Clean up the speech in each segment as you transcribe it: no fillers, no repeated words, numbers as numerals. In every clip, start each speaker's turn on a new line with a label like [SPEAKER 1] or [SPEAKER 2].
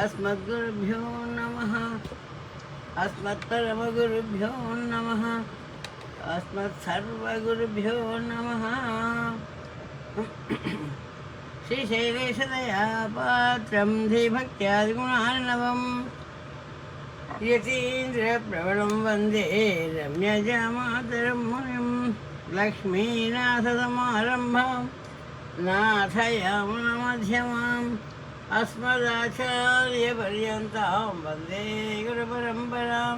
[SPEAKER 1] अस्मद्गुरुभ्यो नमः। अस्मत्परमगुरुभ्यो नमः। अस्मत्सर्वगुरुभ्यो नमः। श्रीशैलेशदया पात्रं धीभक्त्यादिगुणार्णवम् यतीन्द्रप्रवणं वन्दे रम्यजामातरं मुनिं लक्ष्मीनाथसमारम्भां नाथयामुनमध्यमाम् अस्मदाचार्यपर्यन्तां वन्दे गुरुपरम्परां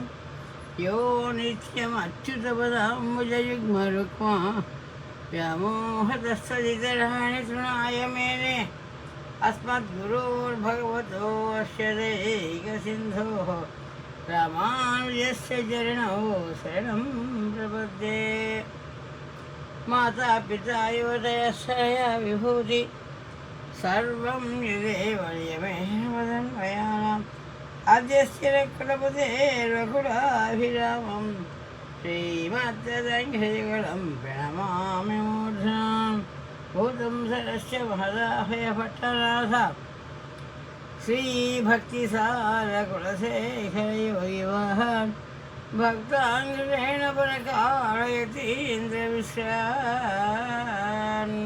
[SPEAKER 1] यो नित्यमच्युतपदाम्बुजयुग्मरुक्मा व्यामोहतस्तदितराणि तृणाय मेने अस्मद्गुरोर्भगवतोऽस्य दैकसिन्धोः रामानुजस्य चरणौ शरणं प्रपद्ये। माता पिता युवतयः विभूति सर्वं यदेव वदन्वयानाम् आद्यस्य रकुलाभिरामं श्रीमद्दङ्घ्रियुगलं प्रणमामि मूर्ध्नां भूतं सरस्य महदाहयभट्टनाथ श्रीभक्तिसारकुलशेखरयोगिवाहान् भक्ताङ्ग्रेण पुरकालयतीन्द्रविश्रान्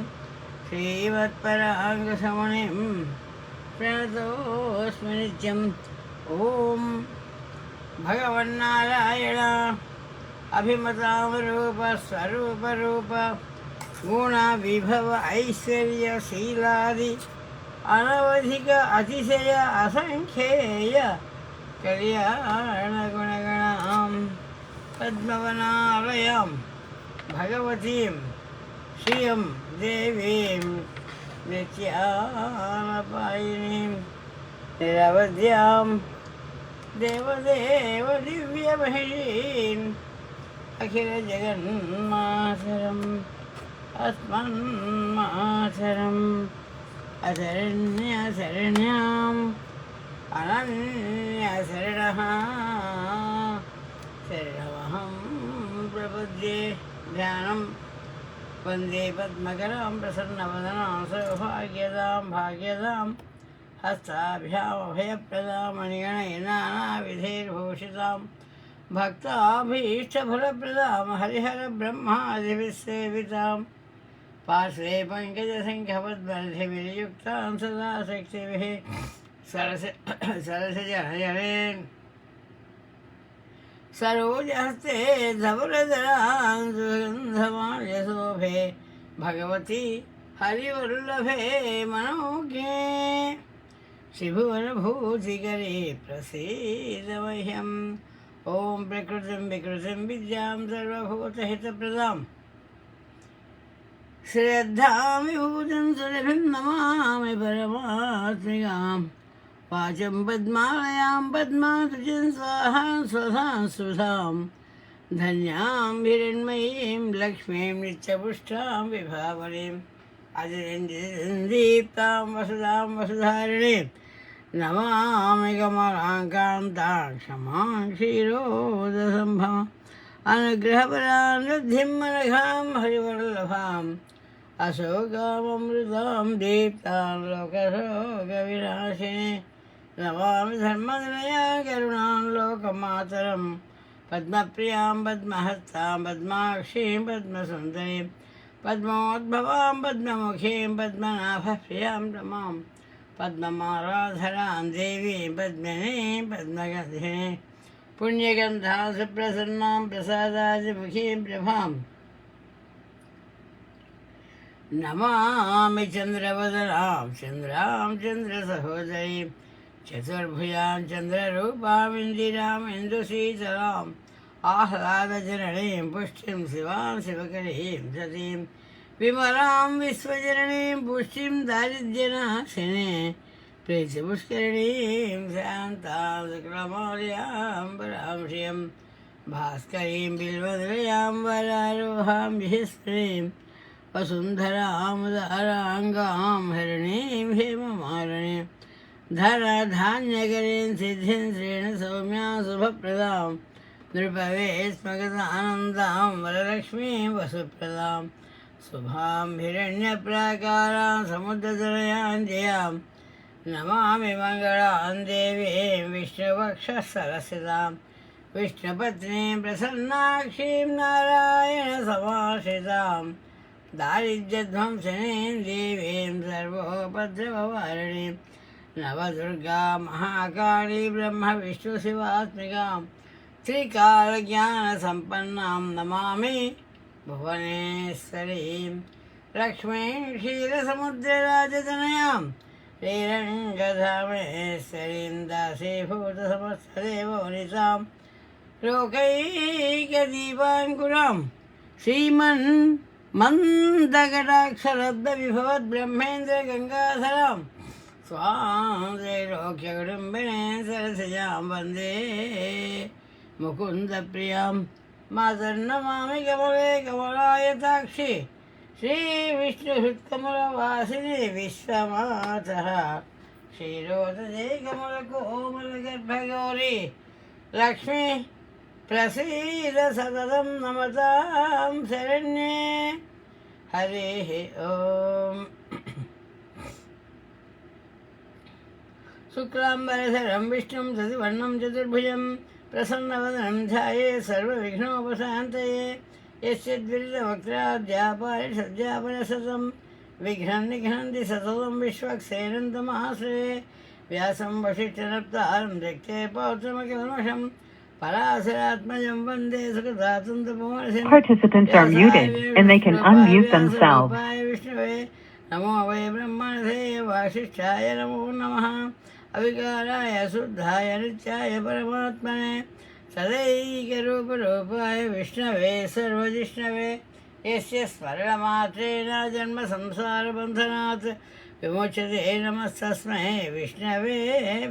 [SPEAKER 1] श्रीमत्पराङ्गसमणिं प्रणतोऽस्मि नित्यम्। ॐ भगवन्नारायण अभिमतामरूप स्वरूपरूप गुणविभव ऐश्वर्यशीलादि अनवधिक अतिशय असङ्ख्येय कल्याणगुणगणां पद्मवनालयां भगवतीं श्रियं देवीं नित्यानपायिनीं निरवध्यां देवदेव दिव्यमहिषीम् अखिलजगन्मातरम् अस्मन्मातरम् अशरण्यशरण्याम् अनन्यशरणः शरणमहं प्रपद्ये। ध्यानं वन्दे पद्मकरां प्रसन्नवदनां सौभाग्यदां भाग्यदां हस्ताभ्यामभयप्रदां मणिगणैर्नानाविधैर्भूषितां भक्ताभीष्टफलप्रदां हरिहरब्रह्मादिभिस्सेवितां पार्श्वे पङ्कजसङ्ख्यपद्मर्धिभिर्युक्तां सदा शक्तिभिः सरसजनयनेन् सरोजहस्ते धवलधरां सुगन्धमाल्यशोभे भगवती हरिवल्लभे मनोज्ञे श्रीभुवनभूतिकरे प्रसीद मह्यम्। ॐ प्रकृतिं विकृतिं विद्यां सर्वभूतहितप्रदां श्रद्धां विभूतिं सुरभिं नमामि परमात्मिकां। वाचं पद्मालयां पद्मासुचिं स्वाहां स्वधां सुधां धन्यां हिरण्मयीं लक्ष्मीं नित्यपुष्टां विभावरीम् अजयन्दीप्तां वसुधां वसुधारिणीं नमामि कमलाकान्तां क्षमां क्षीरोदसम्भवाम् अनुग्रहपरां लब्धिं मनघां हरिवल्लभाम् अशोकाममृतां दीप्तां लोकशोकविनाशिनी नमामि धर्मनिलयां करुणां लोकमातरं पद्मप्रियां पद्महस्तां पद्माक्षीं पद्मसुन्दरीं पद्मोद्भवां पद्ममुखीं पद्मनाभप्रियां रमां पद्ममालाधरां देवीं पद्मिनीं पद्मगन्धिनीं पुण्यगन्धां सुप्रसन्नां प्रसादादिमुखीं प्रभां नमामि चन्द्रवदनां चन्द्रां चन्द्रसहोदरीं चतुर्भुजां चन्द्ररूपां इन्दिरां इन्दुशीतलाम् आह्लादजननीं पुष्टिं शिवां शिवकरीं सतीं विमलां विश्वजननीं पुष्टिं दारिद्र्यनाशिनी प्रीतिपुष्करिणीं शान्तां शुक्लमौल्यां परां श्रियं भास्करीं बिल्वनिलयां वरारोहां विहिस्त्रीं वसुन्धरामुदाराङ्गां हरिणीं हेममालिनीं धनधान्यकरीं सिद्धिं श्रेण सौम्यां शुभप्रदां नृपवे स्मगतानन्दां वरलक्ष्मीं वसुप्रदां शुभां हिरण्यप्राकारां समुद्रतनयां जयां నమామి మంగళాం దేవీం విష్ణువక్షస్థలస్థితాం విష్ణుపత్నీం ప్రసన్నాక్షీం నారాయణ సమాశ్రితాం దారిద్ర్యధ్వంసనీం దేవీం సర్వోపద్రవవారిణీం నవదుర్గా మహాకాళీ బ్రహ్మ విష్ణు శివాత్మికాం త్రికాలజ్ఞానసంపన్నాం నమామి భువనేశ్వరీం లక్ష్మీం క్షీరసముద్రరాజతనయాం శ్రీరంగధామేశ్వరీం దాసీభూతసమస్తదేవోనితాం లోకైకదీపాంకురాం శ్రీమన్ మందకటాక్షరద్భవిభవద్బ్రహ్మేంద్రగంగాధరాం స్వాంద్రైలోక్యకుటుంబినే సరసిజాం వందే ముకుందప్రియాం మాతర్నమామి కమలే కమలాయతాక్షి శ్రీవిష్ణుహృత్కమలవాసిని విశ్వమాతః క్షీరోదజే కమలకోమలగర్భగౌరీ లక్ష్మీ ప్రసీద సతతం నమతాం శరణ్యే. హరి ఓం. శుక్లాంబరధరం విష్ణుం శశివర్ణం చతుర్భుజం ప్రసన్నవదనం ధ్యాయే సర్వవిఘ్నోపశాంతయే యస్యద్విరుద్ధవక్త్రాద్యాపారిషద్యాపరసతం విఘ్నం నిఘ్నంతి సతతం విశ్వక్సేనంతమాశ్రయే వ్యాసం వశిష్ఠనప్తారం దిక్తే పౌత్రమకల్మషం పరాశరాత్మజం వందే సుఖదాతం తపోమర్శం.
[SPEAKER 2] Participants are muted and they can unmute themselves.
[SPEAKER 1] విష్ణవే నమో వై బ్రహ్మణే వాసిష్ఠాయ నమో నమః అవికారాయ శుద్ధాయ నిత్యాయ పరమాత్మనే సదైకరూపరూపాయ విష్ణవే సర్వజిష్ణవే యస్య స్మరణమాత్రేణ జన్మ సంసారబంధనాత్ విమోచతే నమస్తస్మై విష్ణవే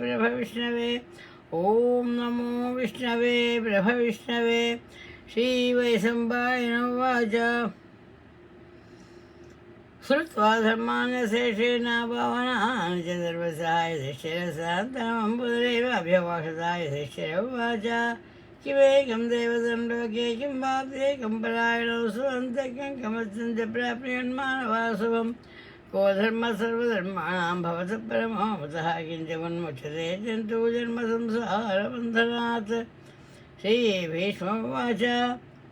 [SPEAKER 1] ప్రభ విష్ణవే. ఓం నమో విష్ణవే ప్రభ విష్ణవే. శ్రీవైశంపాయన ఉవాచ श्रुत्वा धर्मान्यशेषेण भावनानि च सर्वसाय शिरसान्तरमम्बुधरेव अभ्यवाक्षताय शिष्यर उवाच किमेकं देवतं लोके किं वाप्येकं परायणं सुवन्तकं कमर्थं च प्राप्नुयान्मानवासुवं को धर्मः सर्वधर्माणां भवतः परमो मतः किञ्च मन्मुच्यते जन्तु जन्मसंसारबन्धनात्. श्रीभीष्मोवाच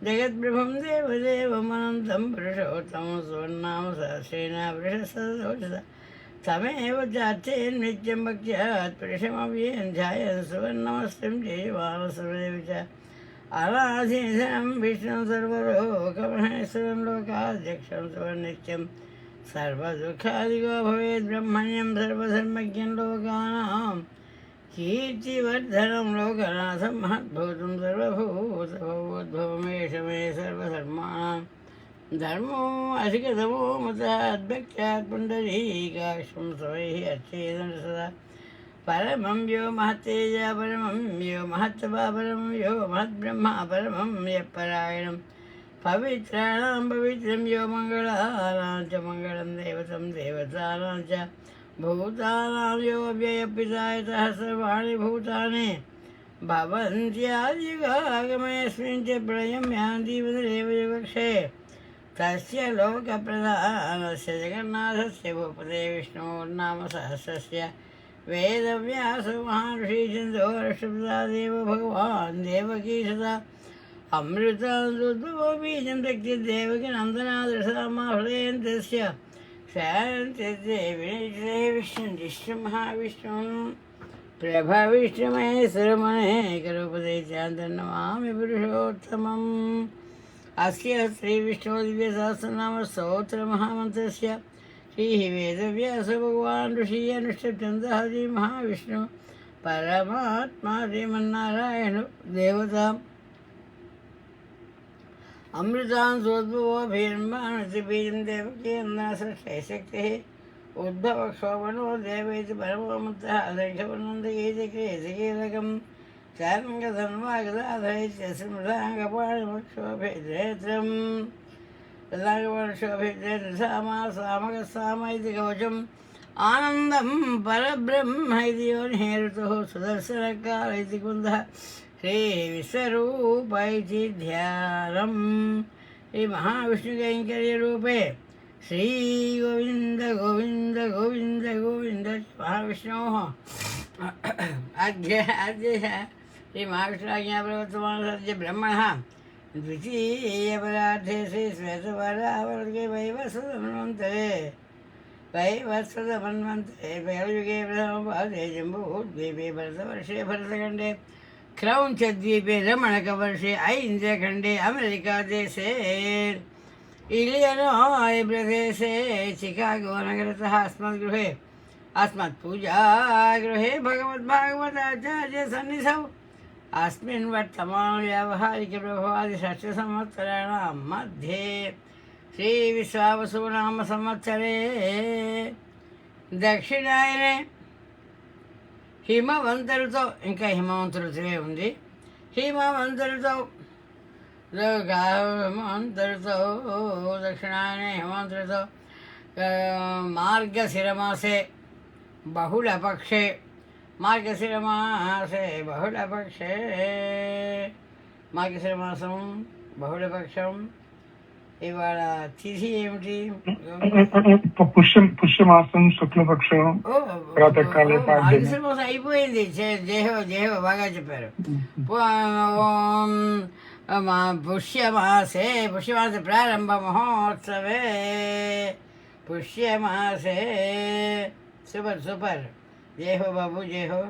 [SPEAKER 1] जगद्प्रभुं देवदेवमनन्तं पुरुषोत्तमं सुवर्णाम सहस्रेण वृषसदोषः तमेव चार्चेन्नित्यं भक्त्या पुरुषमव्ययं ध्यायन् सुवर्णमस्तिं जयमानसुरदेव च अनाधीनं विष्णुं सर्वलोकमहेश्वरं लोकाध्यक्षं सुवर्नित्यं सर्वदुःखादिको भवेत् ब्रह्मण्यं सर्वधर्मज्ञं लोकानां कीर्तिवर्धनं लोकनाथं महद्भूतं सर्वभूतभवोद्भवमेष मे सर्वधर्माणां धर्मो अधिकतमो मताद्भक्त्यात् पुण्डरीकाक्षं स्वैः अच्छेदं सदा परमं यो महत्तेज परमं यो महत्तपा परमं यो महद्ब्रह्मा परमं यः परायणं पवित्राणां पवित्रं यो मङ्गलानां च मङ्गलं देवतं देवतानां च भूतानां यो व्ययपितायतः सर्वाणि भूतानि भवन्त्यादियुगागमेऽस्मिन् च प्रलयं यान्तीवदेव युगक्षे तस्य लोकप्रधानस्य जगन्नाथस्य भूपते विष्णोर्नाम सहस्रस्य वेदव्यासो महर्षिचन्द्रो ऋषभदेव भगवान् देवकीसदा अमृतादुद्भवो बीजं त्यक्तिदेवकी नन्दनादृशमाहृदयन्तस्य शान्तिदेवी विष्णु महाविष्णुं प्रभविष्णुमहेश्वरमनेकरूपदे चान्दन्नमामि पुरुषोत्तमम्. अस्य श्रीविष्णुदिव्यसहस्रनाम स्तोत्रमहामन्त्रस्य श्रीः वेदव्यासो भगवान् ऋषि अनुष्ठप्तन्तः श्रीमहाविष्णु परमात्मा श्रीमन्नारायण देवता अमृतान् सोद्भवोऽभिर्माणतिबीजं देवकीयन्नासृष्टैशक्तिः उद्भवक्षोभनो देवैति परमोमुक्तः अदङ्घवर्णन्दगीतकेतकीलकं चारङ्गधन्वागदाधैत्यस्य मृदाङ्गपाणिमक्षोभिद्रेत्रं तदाङ्गवर्षोभिद्रेत्रसामा इति कवचम् आनन्दं परब्रह्म इति योनिहेतुः सुदर्शनकाल इति कुन्दः श्रीविश्वरूप इति ध्यानम्. श्री महाविष्णुकैङ्कर्यरूपे శ్రీ గోవింద గోవింద గోవింద గోవింద మహావిష్ణు అధ్య శ్రీ మహావిష్ణుజ్ఞాపవర్తమాన బ్రహ్మణ ద్వితీయపరార్థే శ్రీ శ్వేతవరావర్గే వైవస్వతమన్వంతరే వైవస్వతమన్వంతరే ప్రథమపాదే జంబూద్వీపే భరతవర్షే భరతఖण्डे क्रौञ्चद्वीपे रमणकवर्षे ऐन्द्रखण्डे अमेरिकादेशे इलियनॉय प्रदेशे चिकागो नगरतः अस्मत्पूजागृहे भगवद्भागवताचार्य सन्निधौ अस्मिन् वर्तमान व्यावहारिकप्रभावादिषष्ठसंवत्सराणां मध्ये श्रीविश्वावसु नाम संवत्सरे दक्षिणायने హిమవంతులతో ఇంకా హిమవంత ఋతువే ఉంది. హిమవంతులతో దక్షిణాయనే హిమవంతులతో మార్గశిరమాసే బహుళపక్షే మార్గశిరమాసం బహుళపక్షం. ఇవాళ తిథి ఏమిటి?
[SPEAKER 3] పుష్యమాసం శుక్లపక్షం ప్రాతకాలే
[SPEAKER 1] మార్గశిరమాసం అయిపోయింది. జేహో బాగా చెప్పారు. పుష్యమాసే ప్రారంభ మహోత్సవే పుష్యమాసే. సూపర్. జేహో బాబు జేహో.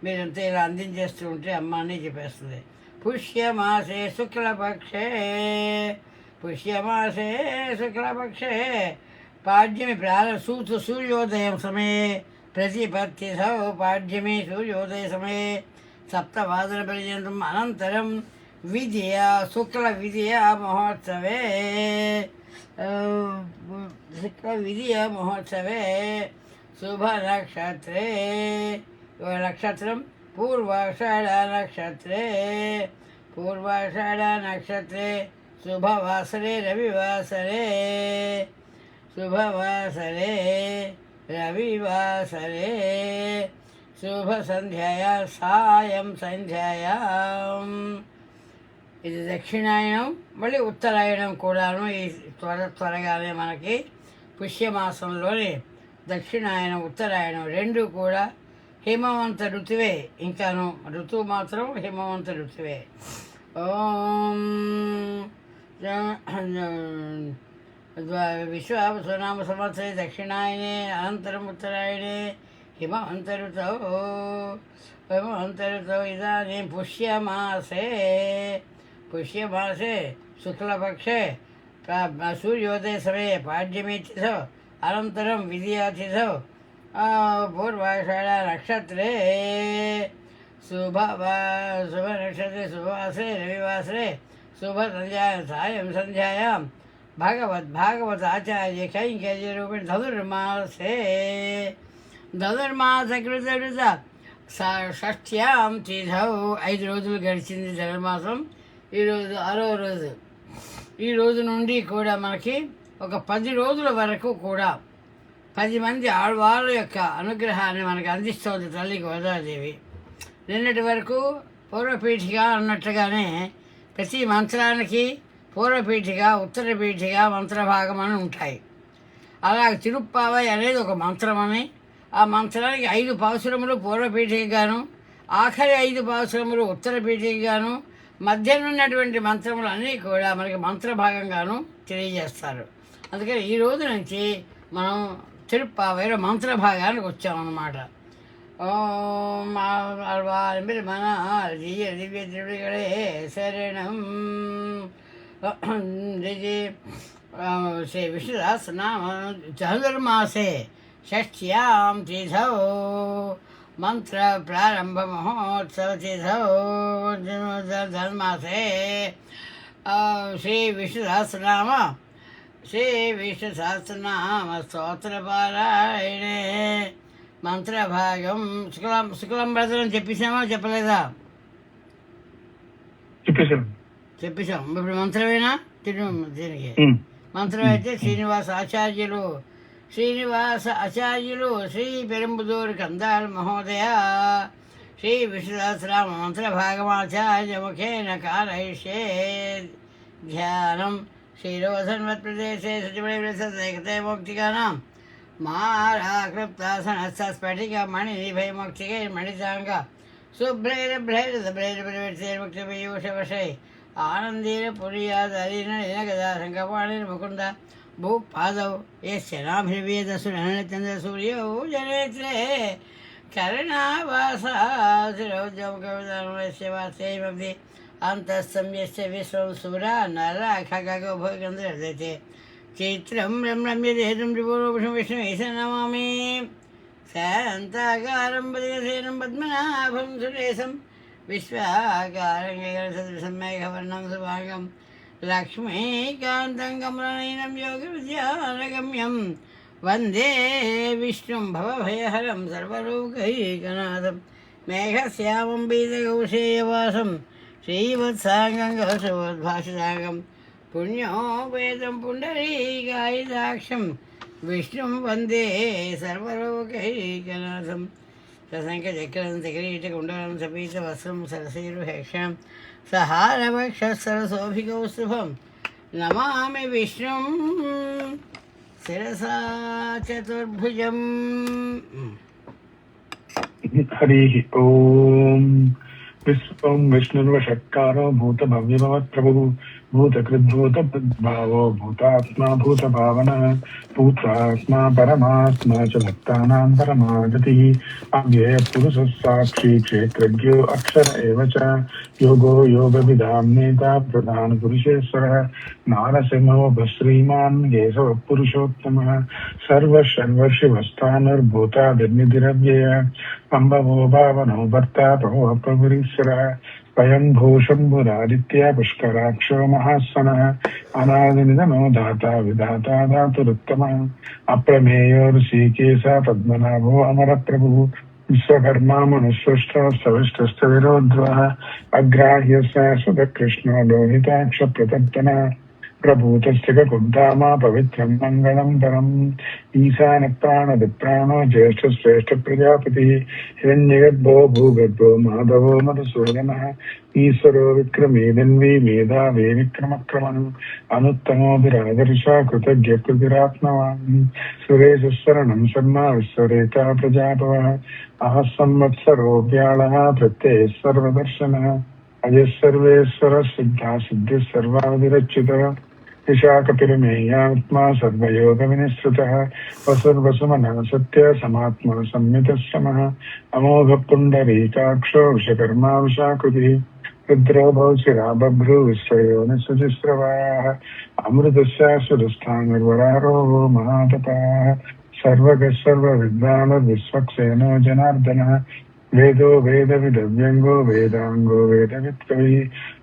[SPEAKER 1] మీరంతా ఇలా అందించేస్తూ ఉంటే అమ్మ అని చెప్పేస్తుంది. పుష్యమాసే శుక్లపక్షే పాడ్యమి సూర్యోదయం సమये प्रतिपत्तिसौ पाड्यमी सूर्योदय समये सप्तवादनपर्यन्तम् अनन्तरं विद्या शुक्लविद्या महोत्सवे शुभनक्षत्रे नक्षत्रं पूर्वाषाढा नक्षत्रे शुभवासरे रविवासरे शुभसन्ध्याया सायं సంధ్యాయాం. ఇది దక్షిణాయనం, మళ్ళీ ఉత్తరాయణం కూడాను. ఈ త్వరగానే మనకి పుష్యమాసంలోని దక్షిణాయనం ఉత్తరాయణం రెండు కూడా హిమవంత ఋతువే. ఇంకాను ఋతువు మాత్రం హిమవంత ఋతువే. ఓం విశ్వావసునామ సంవత్సరే దక్షిణాయనే అనంతరం ఉత్తరాయణే హిమవంత ఋతౌ ఇదాनीं పుష్యమాసే శుక్లపక్షే సూర్యోదయ సమये పాడ్యమీ తిథౌ అనంతరం విద్యా తిథౌ పూర్వాషాఢ నక్షత్రే శుభనక్షత్రే శుభవాసరే రవివాసరే సాయం సంధ్యాయాం భాగవత ఆచార్య కైంకర్యరూపిణి ధనుర్మాసకృత షష్ఠ్యాం తిథౌ. 5 రోజులు గడిచింది ధనుర్మాసం. ఈరోజు 6వ రోజు. ఈ రోజు నుండి కూడా మనకి ఒక 10 రోజుల వరకు కూడా 10 మంది ఆడవాళ్ళ యొక్క అనుగ్రహాన్ని మనకు అందిస్తోంది తల్లి గోదాదేవి. నిన్నటి వరకు పూర్వపీఠిక అన్నట్టుగానే ప్రతి మంత్రానికి పూర్వపీఠిక ఉత్తరపీఠిక మంత్రభాగం అని ఉంటాయి. అలాగే తిరుప్పావై అనేది ఒక మంత్రం అని, ఆ మంత్రానికి 5 పాసురములు పూర్వపీఠికగాను, ఆఖరి 5 పాసురములు ఉత్తరపీఠికగాను, మధ్యన ఉన్నటువంటి మంత్రములు అన్నీ కూడా మనకి మంత్రభాగంగాను తెలియజేస్తారు. అందుకని ఈ రోజు నుంచి మనం తిరుప్పావైలో మంత్రభాగానికి వచ్చామన్నమాట. ఓం మన దివ్య త్రివిகளே శరణం. శ్రీ విష్ణుదాసనామ ధనుర్మాసే షష్ఠ్యాం తిథౌ మంత్ర ప్రారంభ మహోత్సవ తిథౌ ధనుర్మాసే శ్రీ విష్ణుదాసనామ స్తోత్రపారాయణే మంత్రభాగం. శుక్లం భద్రం చెప్పేసామా చెప్పలేదా? చెప్పేశాం. ఇప్పుడు మంత్రమేనా? దీనికి మంత్రం అయితే శ్రీనివాస ఆచార్యులు శ్రీ పెరంబుదూరు కందాల్ మహోదయ శ్రీ విష్ణుదాసరామ మంత్రభాగమాచార్య ముఖేన కారయిష్యే ధ్యానం క్షీరోధన్వత్ప్రదేశే శుచిమణివృత్తే మోక్తికానాం మారాకృప్తాసనస్థస్ఫటికమణినిభయమోక్షికైర్మణితాంగ శుభ్రైరభ్రైరభ్రైరభ్రైర్ముక్తిపయూషవశై ఆనందీన పుర్యాదలీనగదా శంఖపాణిర్ముకుంద భూపాదౌ యస్య నాభిర్వేదసురచంద్రసూర్యౌ జనేత్రే కరుణావాసాశిరోద్యమకవిదానస్య వాస్యైమబ్ది అంతఃసంయస్య విశ్వం సూరా నరా ఖగో భోగంధ్రదతే చిత్రం రమ్యదేహం త్రిపురూపం విష్ణు ఈశ నమామి శాంతాకారం పదిగసేనం పద్మనాభం సురేశం విశ్వాకారం గగనసదృశం మేఘవర్ణం సుభాగం లక్ష్మీకాంతం కమలనయనం యోగ విద్యానగమ్యం వందే విష్ణుం భవభయహరం సర్వలోకైకనాథం మేఘశ్యామం పీతకౌశేయవాసం శ్రీవత్సాంగం కౌశవద్భాషితాంగం పుణ్యోపేతం పుండరీకాయుధాక్షం విష్ణుం వందే సర్వలోకైకనాథం సశంఖచక్రం సకిరీటకుండలం సపీతవస్త్రం సరసీరుహేక్షం సహారవక్షసరసోభికౌస్తుభం నమామి విష్ణుం శిరసా చతుర్భుజం.
[SPEAKER 3] హరి ఓం. విశ్వం విష్ణుర్వషట్కారో భూతభవ్యభవత్ప్రభుః భూతకృద్భూతభావో భూతాత్మా భూతభావన భూతాత్మా పరమాత్మా చ భక్తానాం పరమాగతిః అవ్యయ పురుషः సాక్షి క్షేత్రజ్ఞో అక్షర ఏవ చ యోగో యోగవిదాం నేతా ప్రధాన పురుషేశ్వరः నారసింహో శ్రీమాన్ కేశవ పురుషోత్తమः సర్వశర్వశివస్థానుర్భూతాదిర్నిధిరవ్యయ సంభవో భావనో భర్త ప్రభో ప్రభురీశ్వరः స్వయంభూ శంభురాదిత్య పుష్కరాక్షో మహాస్సనः అనాదినిధనో దాతా విధాతా ధాతురుత్తమः అప్రమేయో ఋషికేశ పద్మనాభో అమరప్రభుः విశ్వకర్మా మనుసృష్ట సవిష్టస్థ విరోధ్వः అగ్రాహ్య సుధకృష్ణో లోహితాక్ష ప్రతర్తనः ప్రభూతస్య కుద్ధామా పవిత్రం మంగళం పరం ఈశాన ప్రాణో జ్యేష్ఠ శ్రేష్ఠ ప్రజాపతి హిరణ్యగర్భో భూగర్భో మాధవో మధుసూదనః ఈశ్వరో విక్రమేదన్వీ మేధావే విక్రమక్రమణం అనుత్తమోభిరాదర్శ కృతజ్ఞ కృతిరాత్మవాన్ సురేశరణం శర్మ విశ్వరేత ప్రజాపవః అహ సంవత్సరో వ్యాళః ప్రత్యయ సర్వదర్శనः అజసర్వేశ్వర సిద్ధా సిద్ధి సర్వాదిరచ్యుతः విశాఖపిరమేయాత్మా సర్వయోగ వినిశ్రుతः వసుర్వసుమనः సత్య సమాత్మా సంమితశ్రమः అమోఘ పుండరీకాక్షో విశ్వకర్మా విశాకృతిः రుద్రో భౌశిరా బభ్రు విశ్వయోనిసుచిస్రవాः అమృతశాశ్వతస్థానిర్వరారో మహాతపాः సర్వగ సర్వవిద్వానుర్విశ్వక్సేనో జనార్దనः వేదో వేద విదవ్యంగో వేదాంగో వేదవిత్కవి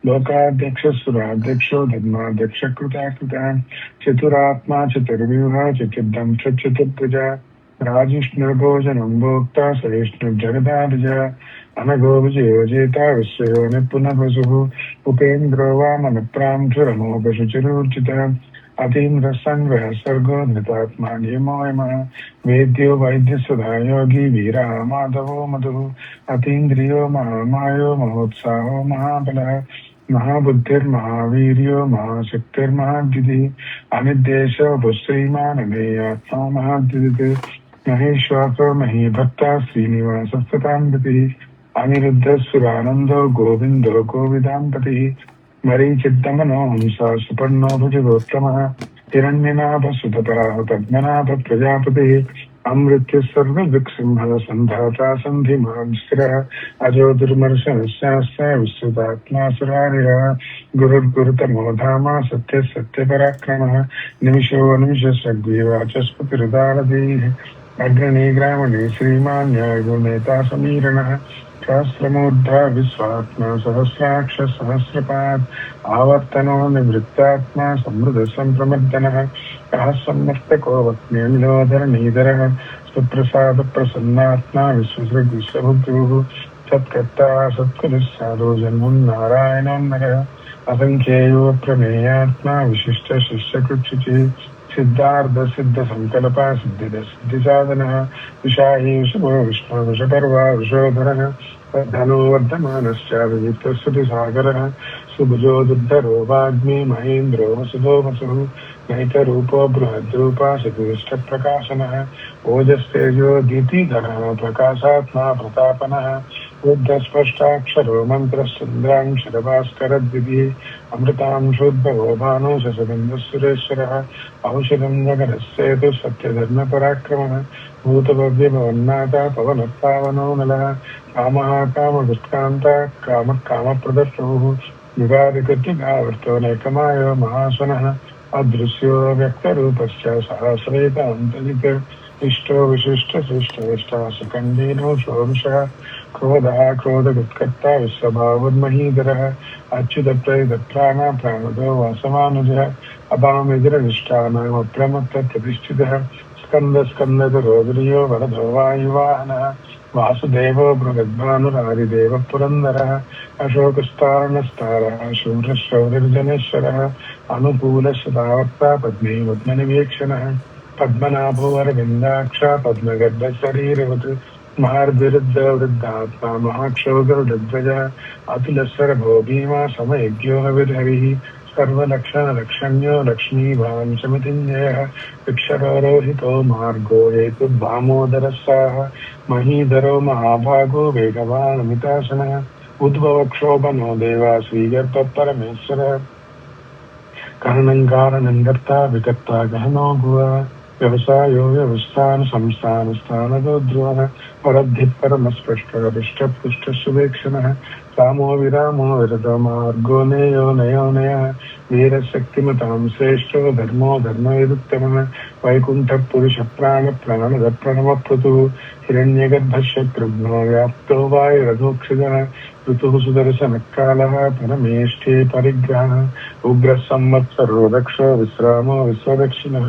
[SPEAKER 3] లోకాధ్యక్ష సురాధ్యక్షో ధర్మాధ్యక్ష కృతాకృత చతురాత్మా చతుర్వ్యూహ చతుర్దంశ చతుర్భుజ రాజిష్ణుర్భోజనం భోక్త సహిష్ణుర్జగదాభిజ అనగో విజయోజేత విశ్వయోని పునఃవసు ఉపేంద్రో వామన ప్రాంశురమో పశుచిరూర్జిత అతీంద్ర సంగ్రహ సర్గో ధృతాత్మా నియమోయమ వేద్యో వైద్యసుధా యోగి వీర మాధవో మధు అతీంద్రియో మహామాయో మహోత్సాహో మహాబల మహాబుద్ధిర్మహావీర్యో మహాశక్తిర్మహాద్యుతి అనిర్దేశో శ్రీమానమేయాత్మా మహాద్యుతి మహేశ్వాసో మహీభక్త శ్రీనివాస సతాంపతి అనిరుద్ధ సురానందో గోవిందో గోవిదాంపతి మరీచిద్దమనో హంసా సుపర్ణో భుజగోత్తమః హిరణ్యనాభ సుతపరాహ పద్మనాభ ప్రజాపతి అమృత్య సర్వదృక్సింహ సంధాతా సంధిమాన్ స్థిరః అజో దుర్మర్శనశాస్త్ర విశ్రుతాత్మా సురారిః గురుర్గురుతమో ధామ సత్య సత్యపరాక్రమః నిమిషో నిమిషస్వగ్రీవాచస్పతిరుదారధీః అగ్రణీ గ్రామణే శ్రీమాన్ న్యాయో నేతా సమీరణः సహస్రమూర్ధ విశ్వాత్మ సహస్రాక్ష సహస్రపాద్ ఆవర్తనో నివృత్తాత్మా సమృద్ధ సంప్రమర్దనః సహస్రమస్తకో వక్నేంద్రోధరణీధరః సుప్రసాద ప్రసన్నాత్మా విశ్వసృగ్ విశ్వభుద్రుః సత్కర్తా సత్కులస్సాదో జన్మం నారాయణోన్నరః అసంఖ్యేయో ప్రమేయాత్మా విశిష్ట శిష్యకృచ్యుతి सिद्धार्थ सिद्ध संकल्प सिद्धिद सिद्धि साधन विषाही शुभो विष्णु विषपर्वा विषोधर धनो वर्धमानश्चाभिजित्तस्तुति सागरः सुभुजो दुद्धरो वाग्मी महेन्द्रो वसुधो वसुः नैतरूपो बृहद्रूपा शतविष्टप्रकाशनः ओजस्तेजो दीतिधरः प्रकाशात्मा प्रतापनः बुद्धस्पष्टाक्षरो मन्त्रश्चन्द्राक्षरभास्करद्विधिः अमृतांशोद्भवो भानो शशबिन्दुसुरेश्वरः औषधं जगदस्येतु सत्यधर्मपराक्रमः भूतभव्यभवन्नाथा पवनपावनो नलः कामः कामदुष्कान्ता कामः कामप्रदर्शुः युगादिकृत्युगावर्तो नैकमायो महासनः अदृश्यो व्यक्तरूपस्य सहस्रेतान्तरित इष्टो विशिष्टशिष्टविष्टासुखण्डीनो शोभिषः क्रोधः क्रोधगुत्कर्ता विश्वभावोन्महीधरः अच्युतप्रयुतप्राणा प्राणदो वासमानुजः अपामिदिरनिष्ठानामप्रमत्तप्रतिष्ठितः स्कन्दस्कन्दधरोदर्यो वरदो वायुवाहनः वासुदेवो बृहद्भानुरारिदेवः पुरन्दरः अशोकस्तारणस्तारः शूरशौरिर्जनेश्वरः अनुकूलशतावर्ता पद्मे पद्मनिवीक्षणः पद्मनाभो अरविन्दाक्षा पद्मगर्भशरीरवत् महार्विरुद्धवृद्धात्मा महाक्षोगरुडध्वजः अतुलस्वरभो भीमा समयज्ञो हविर्हरिः सर्वलक्षणलक्षण्यो लक्ष्मीभान् समितिञ्जयः विक्षरोहितो मार्गो हेतुर्भामोदरस्साः महीधरो महाभागो वेगवानमितासनः उद्भवक्षोभनो देवा श्रीगर्भपरमेश्वरः कारणं कारणं कर्ता विकर्ता गहनो भुवः व्यवसायो व्यवस्थान संस्थान स्थानदो ध्रुवः परद्धि परमस्पष्टपृष्ठपुष्टशुभेक्षणः रामो विरामो विरतो मार्गो नेयो नयो नयः वीरशक्तिमतां श्रेष्ठो धर्मो धर्मविरुत्तमः वैकुण्ठपुरुषप्राणप्राणदप्रणवप्रतुः हिरण्यगर्भशत्रुघ्नो व्याप्तो वायुरधोक्षितः ऋतुः सुदर्शनकालः परमेष्ठे परिग्रहः उग्रः संवत्सरो दक्षो विश्रामो विश्वदक्षिणः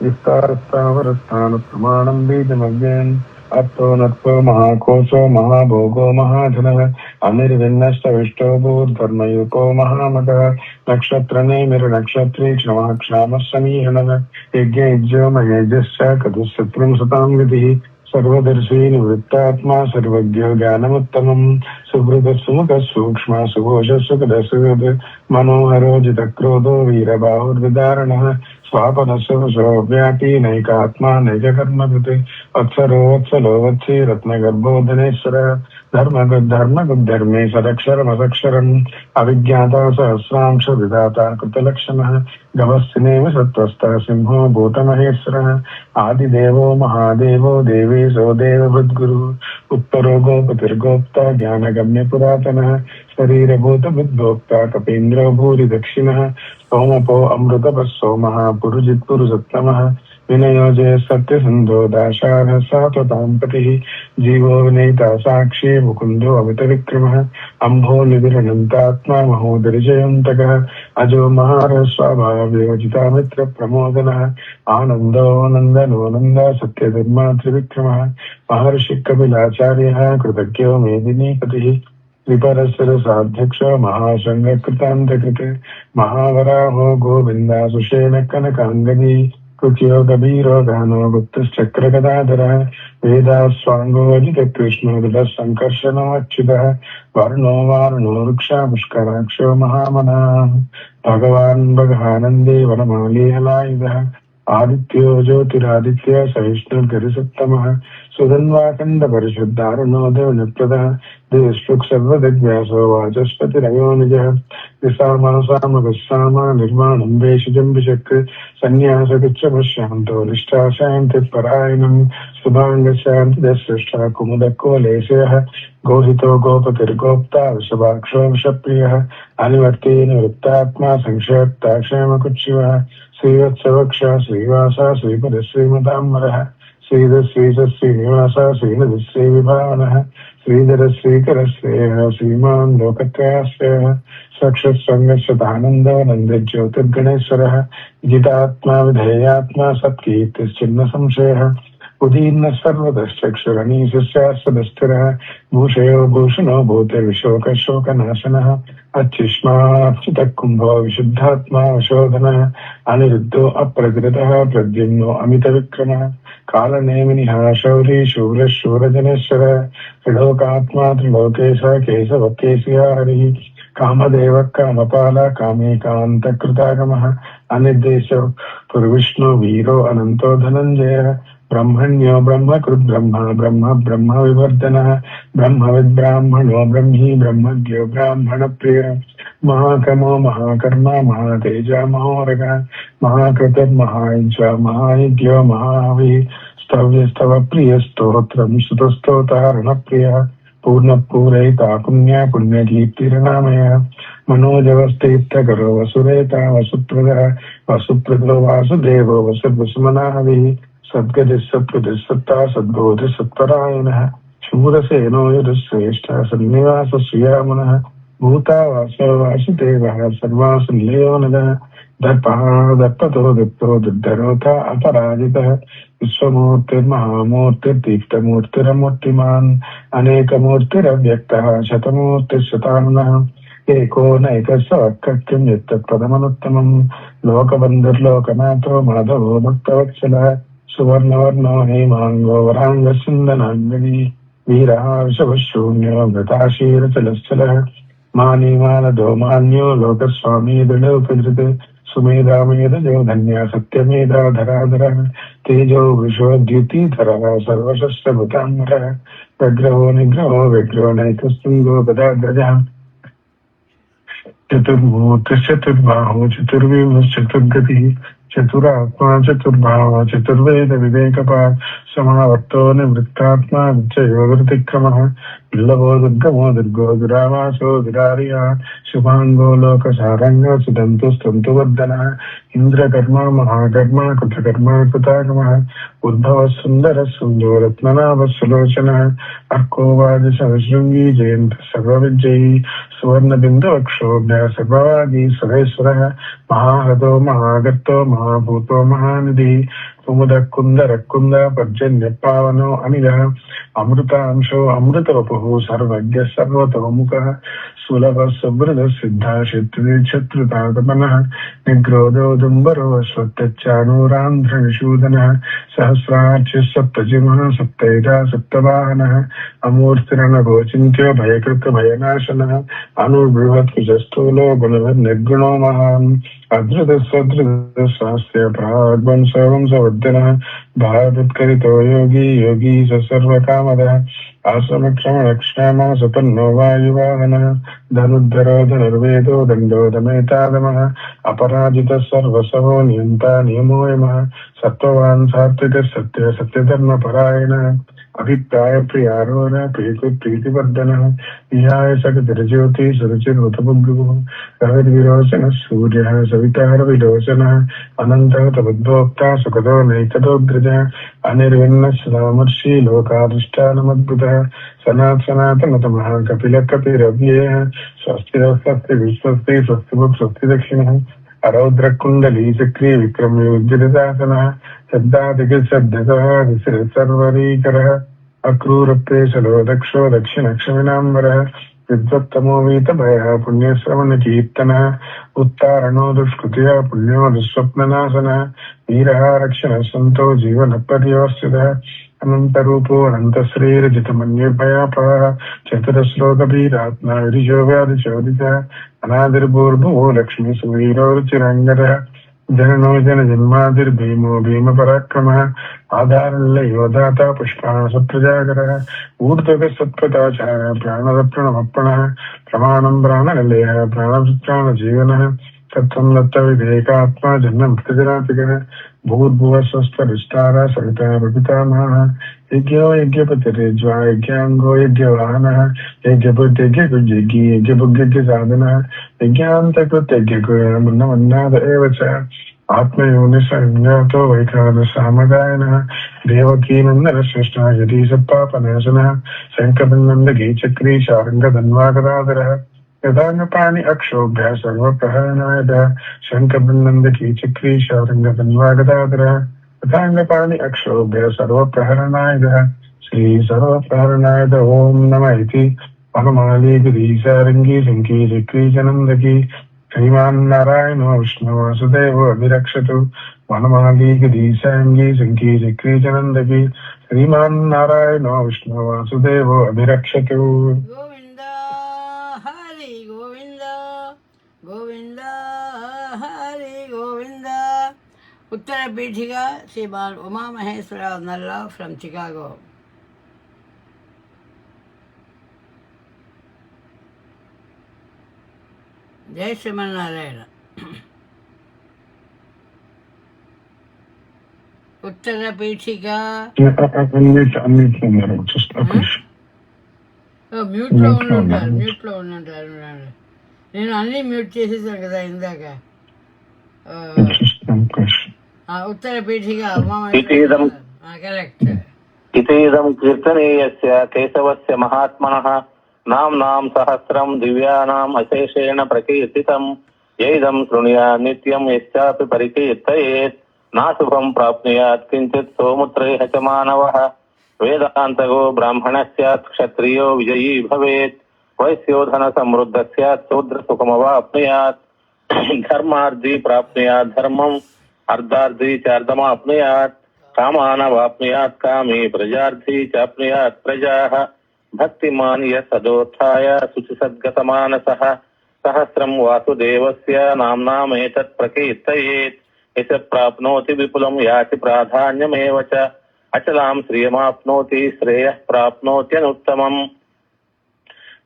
[SPEAKER 3] विस्तारस्तावरस्थानप्रमाणं बीजमव्ययम् अर्थो नत्वो महाकोशो महाभोगो महाधनः अनिर्विन्नस्तविष्टो भूर्धर्मयुको महामतः नक्षत्रनेमिर्नक्षत्री क्षमः क्षामः समीहनः यज्ञयज्ञो महेजश्च कतुशत्रुं सतां विधिः सर्वदर्शी निवृत्तात्मा सर्वज्ञो ज्ञानमुत्तमम् सुहृदः सुमुखः सूक्ष्मः सुघोषः सुखदः सुहृद् मनोहरो जितक्रोधो वीरबाहुर्विदारणः स्वापनशो व्यापी नैकात्मा नैककर्मकृत् वत्सरो वत्सलो वत्सी रत्नगर्भो धनेश्वरः धर्मगुद्धर्मे सदक्षरमसक्षरम् अविज्ञाता सहस्रांश विधाता कृतलक्षणः गवस्सिनेव सत्त्वस्तः सिंहो भूतमहेश्वरः आदिदेवो महादेवो देवेशो देवभृद्गुरुः उत्तरो गोपतिर्गोप्ता ज्ञानगम्य पुरातनः शरीरभूतबुद्भोक्ता कपीन्द्रो भूरि दक्षिणः सोमपो अमृतपः सोमः पुरुजित्पुरुषोत्तमः विनयो जय सत्यसन्धो दाशारः सात्वतां पतिः जीवो विनयिता साक्षी मुकुन्दो अमितविक्रमः अम्भो निधिरनन्तात्मा महोदरिजयन्तकः अजो महारः स्वाभावयोजिता मित्रप्रमोदनः आनन्दो नन्दनो नन्द सत्यधर्मा त्रिविक्रमः महर्षि कपिलाचार्यः कृतज्ञो मेदिनीपतिः त्रिपरसरसाध्यक्ष महासङ्घकृतान्तकृत् महावराहो गोविन्दासुषेण कनकाङ्गदी कृत्यो कबीरो गानो गुप्तश्चक्रगदाधरः वेदास्वाङ्गोजितकृष्णोदः सङ्कर्षणो अच्युतः वर्णो वारुणो वृक्षा पुष्कराक्षो महामनाः भगवान् भगानन्दे वनमालीहलायुधः आदित्यो ज्योतिरादित्य सहिष्णुर्गरिसत्तमः सुधन्वाखण्डपरिशुद्धारुणो देवनिप्रदः देशुक् सर्वदिग्व्यासो वाचस्पतिरयो निजः विसामनसामगस्साम निर्माणं वेशिजम्बिशक् सन्न्यासकृच्छपश्यान्तो निष्ठाशान्तिपरायणम् शुभाङ्गशान्तिदस्सृष्टा कुमुदकोलेशयः गोहितो गोपतिर्गोप्ता वृषभाक्षो वृषप्रियः अनिवर्ते निवृत्तात्मा संक्षयत्ता क्षेमकुक्षिवः श्रीवत्सवक्षा श्रीवासा श्रीपदश्रीमताम्बरः श्रीधश्रीश्रीनिवास श्रीनदश्रीविभावनः श्रीधर श्रीकर श्रेयः श्रीमान् लोकत्रयाश्रयः सक्षत्सङ्गशतानन्दो नन्दज्योतिर्गणेश्वरः जितात्मा विधेयात्मा सत्कीर्तिश्चिन्न संशयः उदीर्न सर्वतश्चक्षुरनीशस्यास्वदस्थिरः भूषयो भूषणो भूतिर्विशोकशोकनाशनः अच्छिष्माच्युतः कुम्भो विशुद्धात्मा वशोधनः अनिरुद्धो अप्रतिरतः प्रद्युम्नो अमितविक्रमः कालनेमिनिः शौरी शूरः शूरजनेश्वरः त्रिलोकात्मा त्रिलोकेश केशवकेशया हरिः कामदेव कामपाल कामेकान्तकृतागमः अनिर्देशो पुर्विष्णु वीरो अनन्तो धनञ्जयः ब्रह्मण्यो ब्रह्मकृद् ब्रह्म ब्रह्म ब्रह्म विवर्धनः ब्रह्मविद्ब्राह्मणो ब्रह्मी ब्रह्मज्ञो ब्राह्मणप्रियः महाकमो महाकर्मा महातेजा महोरगः महाकृतर्महायज्वा महायज्ञो महाहवि स्तव्यस्तव प्रियस्तोत्रं सुतस्तोतारणप्रियः पूर्णपूरयिता पुण्य पुण्यकीर्तिर्नामयः मनोजवस्तीर्थकरो वसुरेता वसुप्रदः वसुप्रदो वासुदेवो वसुर्वसुमनाहविः सद्गतिः सत्पतिः सत्ता सद्बोधिः सत्परायणः शूरसेनो यदुश्रेष्ठः सन्निवासश्रियामनः भूता वासो वासुदेवः सर्वासुल्यो नदः दर्पः दर्पतो दत्तो दुर्धरोता अपराजितः विश्वमूर्तिर्महामूर्तिर्दीप्तमूर्तिरमूर्तिमान् अनेकमूर्तिरव्यक्तः शतमूर्तिशताननः एको नैकस्वक्किं यत्तत्पदमनुत्तमम् लोकबन्धुर्लोकनाथो माधवो भक्तवत्सलः सुवर्णवर्णो हेमाङ्गो वराङ्गसुन्दनाङ्गनी वीरः वृषभशून्यो मृताशीरचलश्चलः मानी मानदो मान्यो लोकस्वामी दृढोपधृत् सुमेधामेधजो धन्या सत्यमेधा धराधरः तेजो वृषोद्युतिधरः सर्वशस्त्रभूताम्बरः प्रग्रहो निग्रहो विग्रहो नैकस्तुङ्गो गदाग्रजः चतुर्मूर्तिश्चतुर्बाहो चतुर्विंशतिर्गतिः चतुरात्मा चतुर्भाव चतुर्वेद विवेकपात् समावर्तो निवृत्तात्मा विजयोतिक्रमः दुर्लभो दुर्गमो दुर्गो दुरावासो दुरारिया शुभांगो लोकसारंग सुदंतु स्तंतुवर्धनः इंद्रकर्मा महाकर्मा कृतकर्मा कृतागमः उद्भव सुंदर सुंदो रत्ननाभ सुलोचनः अर्कोवाद सहस्रृंगी जयंत सर्वविजयी सुवर्ण बिंदु अक्षोभ्य सर्ववादी सुरेश्वरः महाहतो महागर्तो महाभूतो महानिधि कुमुद कुंदर कुंद पर्जन्य पावनो अनिलः अमृतांशो अमृतवपुः सर्वज्ञ सर्वतोमुखः सुलभ सुहृद सिद्धा शत्रुतागमनः निग्रोधो दुम्बरो स्वत्तचाणूरान्ध्रनिषूदनः सहस्रार्च सप्तजिमः सप्तैधा सप्तवाहनः अमूर्तिरणगोचिन्त्यो भयकृत भयनाशनः अनुर्बृहत्कुजस्थूलो गुणनिर्गुणो महान् अधृतस्वधृतस्वास्य प्राग्वंसवंसवर्धनः भारतत्करितो योगी योगी स सर्वकामदः आश्रमक्षमलक्ष्यामः सुपन्नो वायुवाहनः धनुर्धरो धनुर्वेदो दण्डो दमेतादमः अपराजितः सर्वसवो नियन्ता नियमोऽयमः सत्त्ववान् सात्विकः सत्य सत्यधर्मपरायणः अभिप्राय प्रियारोह प्रीकृत प्रीतिवर्धनः विहाय सकतिर्ज्योति सुरुचिर्वतबुद्धुः रविर्विरोचन सूर्यः सवितारविरोचनः अनन्तः तमुद्भोक्ता सुखदो नैकदोग्रजः अनिर्विण्ण सदामर्षि लोकाधिष्ठानमद्भुतः सनातनतमः कपिलकपिरव्ययः स्वस्ति विश्वस्ति स्वस्तिमुख स्वस्ति दक्षिणः अरौद्रकुण्डली चक्री विक्रमयोज्यदासनः शब्दादिकशब्दतः सर्वरीकरः अक्रूरप्रेशलो दक्षो दक्षिणक्षमिनाम्बरः विद्वत्तमो वीतभयः पुण्यश्रवणकीर्तनः उत्तारणो दुष्कृतया पुण्यो दुःस्वप्ननाशनः वीरः रक्षणः सन्तो जीवनपर्यवस्थितः अनन्तरूपो अनन्तश्रीरजितमन्यभयापः चतुरश्लोकवीरात्मा विरिजो व्याधिचोदितः अनादिर्भूर्भुवो लक्ष्मीसुवीरो रुचिरङ्गरः जननो जनजन्मादिर्भीमो भीमपराक्रमः आधारल्लयोधाता पुष्पाणसप्रजागरः ऊर्ध्वगसत्पदाचारः प्राणदप्रणमप्रणः प्रमाणं प्राणनिलयः प्राणजीवनः तत्त्वं दत्तविधेयकात्मा जन्ममृतजनातिकः भूर्भुवः स्वस्वरिष्टारः सविता पितामहः यज्ञो यज्ञपतिरेज्वा यज्ञाङ्गो यज्ञवाहनः यज्ञभुत्यज्ञकुज्यज्ञी यज्ञभुग्यज्ञसाधनः यज्ञान्तकृत्यज्ञकुर्मन्नाद एव च आत्मयोनिसंज्ञातो वैखानसामगायनः देवकीनन्दनश्रेष्ठः यतीशपापनाशनः शङ्खबिन्दकी चक्री शार्ङ्गधन्वागदाधरः यदाङ्गपाणि अक्षोभ्यः सर्वप्रहरणायः शङ्खबिन्दकी चक्री शार्ङ्गधन्वागदाधरः यथाङ्गपाणि अक्षोभ्य सर्वप्रहरणायुधः श्रीसर्वप्रहरणायुध ॐ नमः इति वनमाली गिरीशारङ्गी शङ्की चक्रीचनन्दकी श्रीमान् नारायणो विष्णु वासुदेवो अभिरक्षतु वनमाली गिरीशारङ्गी शङ्की चक्रीचनन्दकी श्रीमान् नारायणो विष्णु वासुदेवो अभिरक्षतु।
[SPEAKER 1] గోవింద హరి గోవింద గోవింద హరి గోవింద. ఉత్తర పీఠిక శ్రీమాన్ ఉమామహేశ్వర నల్లా ఫ్రమ్ చికాగో. జై శ్రీమన్నారాయణ. ఉత్తర పీఠిక మ్యూట్లో ఉండుంటారు. నేను అన్నీ మ్యూట్ చేసేసాను కదా ఇందాక. ఉత్తర పీఠిక కరెక్ట్.
[SPEAKER 4] ఇతేదం కీర్తనీయస్య కేశవస్య మహాత్మనః నామ్నాం సహస్రం దివ్యానాం అశేషేణ ప్రకీర్తితం యైదం శృణుయాత్ నిత్యం యశ్చాపి పరికీర్తయేత్ నాశుభం ప్రాప్నుయాత్ కించిత్ సోముత్రైః చ మానవః. వేదాంతగో బ్రాహ్మణः స్యాత్ క్షత్రియో విజయీ భవేత్ వైశ్యో ధన సమృద్ధः స్యాత్ శూద్ర సుఖమవాప్నుయాత్. ధర్మార్థీ ప్రాప్నుయాత్ ధర్మం అర్ధార్థీ చార్ధమాప్నుయాత్. కామానవాప్నుయాత్ కామీ ప్రజార్థీ చాప్నుయాత్ ప్రజాః. భక్తిమాన్ యసదోత్థాయ శుచిసద్గతమానసః సహస్రం వాసుదేవస్య నామ్నామేతత్ ప్రకీర్తయేత్. యశ ప్రాప్నోతి విపులం యాతి ప్రాధాన్యమేవ చ. అచలాం శ్రియమాప్నోతి శ్రేయః ప్రాప్నోత్యనుత్తమం.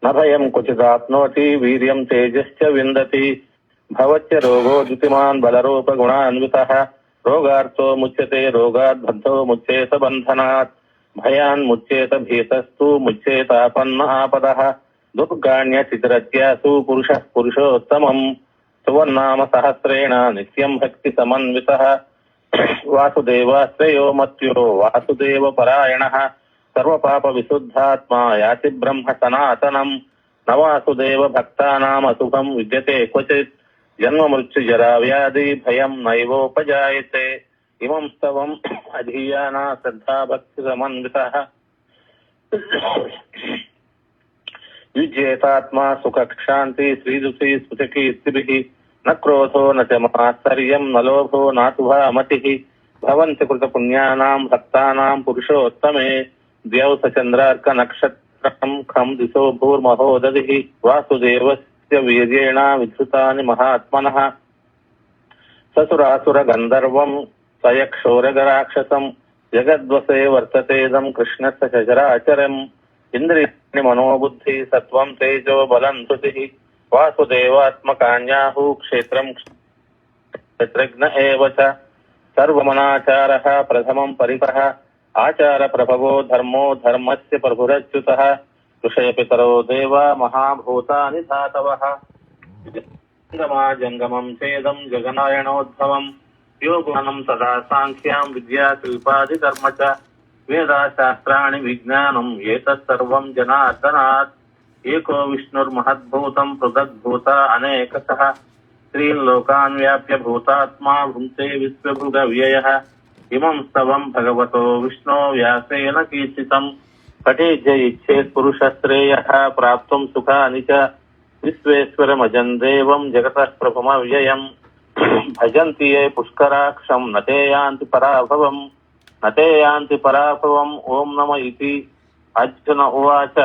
[SPEAKER 4] న భయం క్వచిదాప్నోతి వీర్యం తేజశ్చ విందతి. భవత్య రోగో ద్యుతిమాన్ బలరూపగుణాన్వితః. రోగార్తో ముచ్యతే రోగాద్ బద్ధో ముచ్యేత బంధనాత్. భయాన్ ముచ్యేత భీతస్తు ముచ్యేతాపన్న ఆపదః. దుర్గాణ్యచితరత్యాసు పురుషః పురుషోత్తమం. సువర్నామ సహస్రేణ నిత్యం భక్తి సమన్వితః. వాసుదేవాశ్రయో మత్యో వాసుదేవ పరాయణః. సర్వపాప విశుద్ధాత్మా యాతి బ్రహ్మ సనాతనం. నవాసుదేవ భక్తానాం అశుభం విద్యతే క్వచిత్. జన్మ మృత్యు జరా వ్యాధి భయం నైవోపజాయతే. ఇమం స్తవం అధీయానా శ్రద్ధా భక్తి సమన్వితః. యుజ్యేతాత్మా సుఖశాంతి శ్రీదుషీ స్ఫుటకీర్తిభిః. న క్రోధో న చ మాత్సర్యం న లోభో నాశుభా మతిః. భవంతి కృత పుణ్యానాం భక్తానాం పురుషోత్తమే. ద్యౌస చంద్రార్క నక్షత్రం ఖం దిశో భూర్మహోదధిః. వాసుదేవస్య వీర్యేణ విధృతాని మహాత్మనః. ససురాసుర గంధర్వం సయక్షోరగరాక్షసం. జగద్వసే వర్తతేదం కృష్ణస్య చరాచరం. ఇంద్రియాణి మనోబుద్ధి సత్వం తేజో బలం ధృతిః. వాసుదేవాత్మకాన్యాహు క్షేత్రం క్షేత్రజ్ఞ ఏవ చ. సర్వమనాచారః ప్రథమం పరితః. ఆచార ప్రభవో ధర్మో ధర్మస్య ప్రభురచ్యుతః. ఋషయపితరో దేవా మహాభూతాని ధాతవః. జంగమం చేదం జగనాయణోద్భవం. యోగానం తదా సాంఖ్యాం విద్యాశిల్పాది కర్మ చ. వేదాశాస్త్రాణి విజ్ఞానం ఏతత్ సర్వం జనార్దనాత్. ఏకో విష్ణుర్మహద్భూతం పృథగ్భూత అనేకశః. త్రీన్ లోకాన్ వ్యాప్య భూతాత్మా భుంక్తే విశ్వభుగ వ్యయః. ఇమం స్తవం భగవతో విష్ణో వ్యాసేన కీర్తితం. పఠేజ్య ఇచ్చేత్ పురుష శ్రేయః ప్రాప్తుం సుఖాని చ. విశ్వేశ్వరమజం దేవం జగతః ప్రభుమవ్యయం. భజంతి ఏ పుష్కరాక్షం నతే యాంతి పరాభవం. నతే యాంతి పరాభవం. ఓం నమ ఇతి. అర్జున ఉవాచ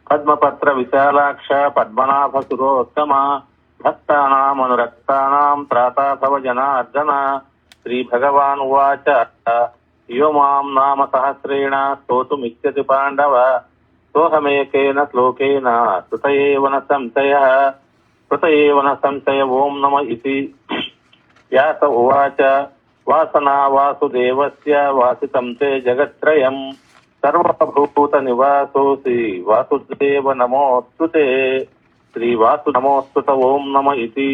[SPEAKER 4] పద్మపత్ర విశాలాక్ష పద్మనాభ సురోత్తమ. భక్తానామనురక్తానాం త్రాతా భవ జనార్దన. శ్రీ భగవాన్ ఉవాచ యో మాం నామ సహస్రేణ స్తోతుమిచ్చతి పాండవ. సోహమేకేన శ్లోకేన కృత ఏవ న సంశయః. కృత ఏవ న సంశయ. ఓం నమ ఇతి. వ్యాస ఉవాచ వాసనా వాసుదేవస్య వాసితం తే జగత్రయం. సర్వభూత నివాసోసి వాసుదేవ నమోస్తుతే. శ్రీ వాసు నమోస్తుత. ఓం నమ ఇతి.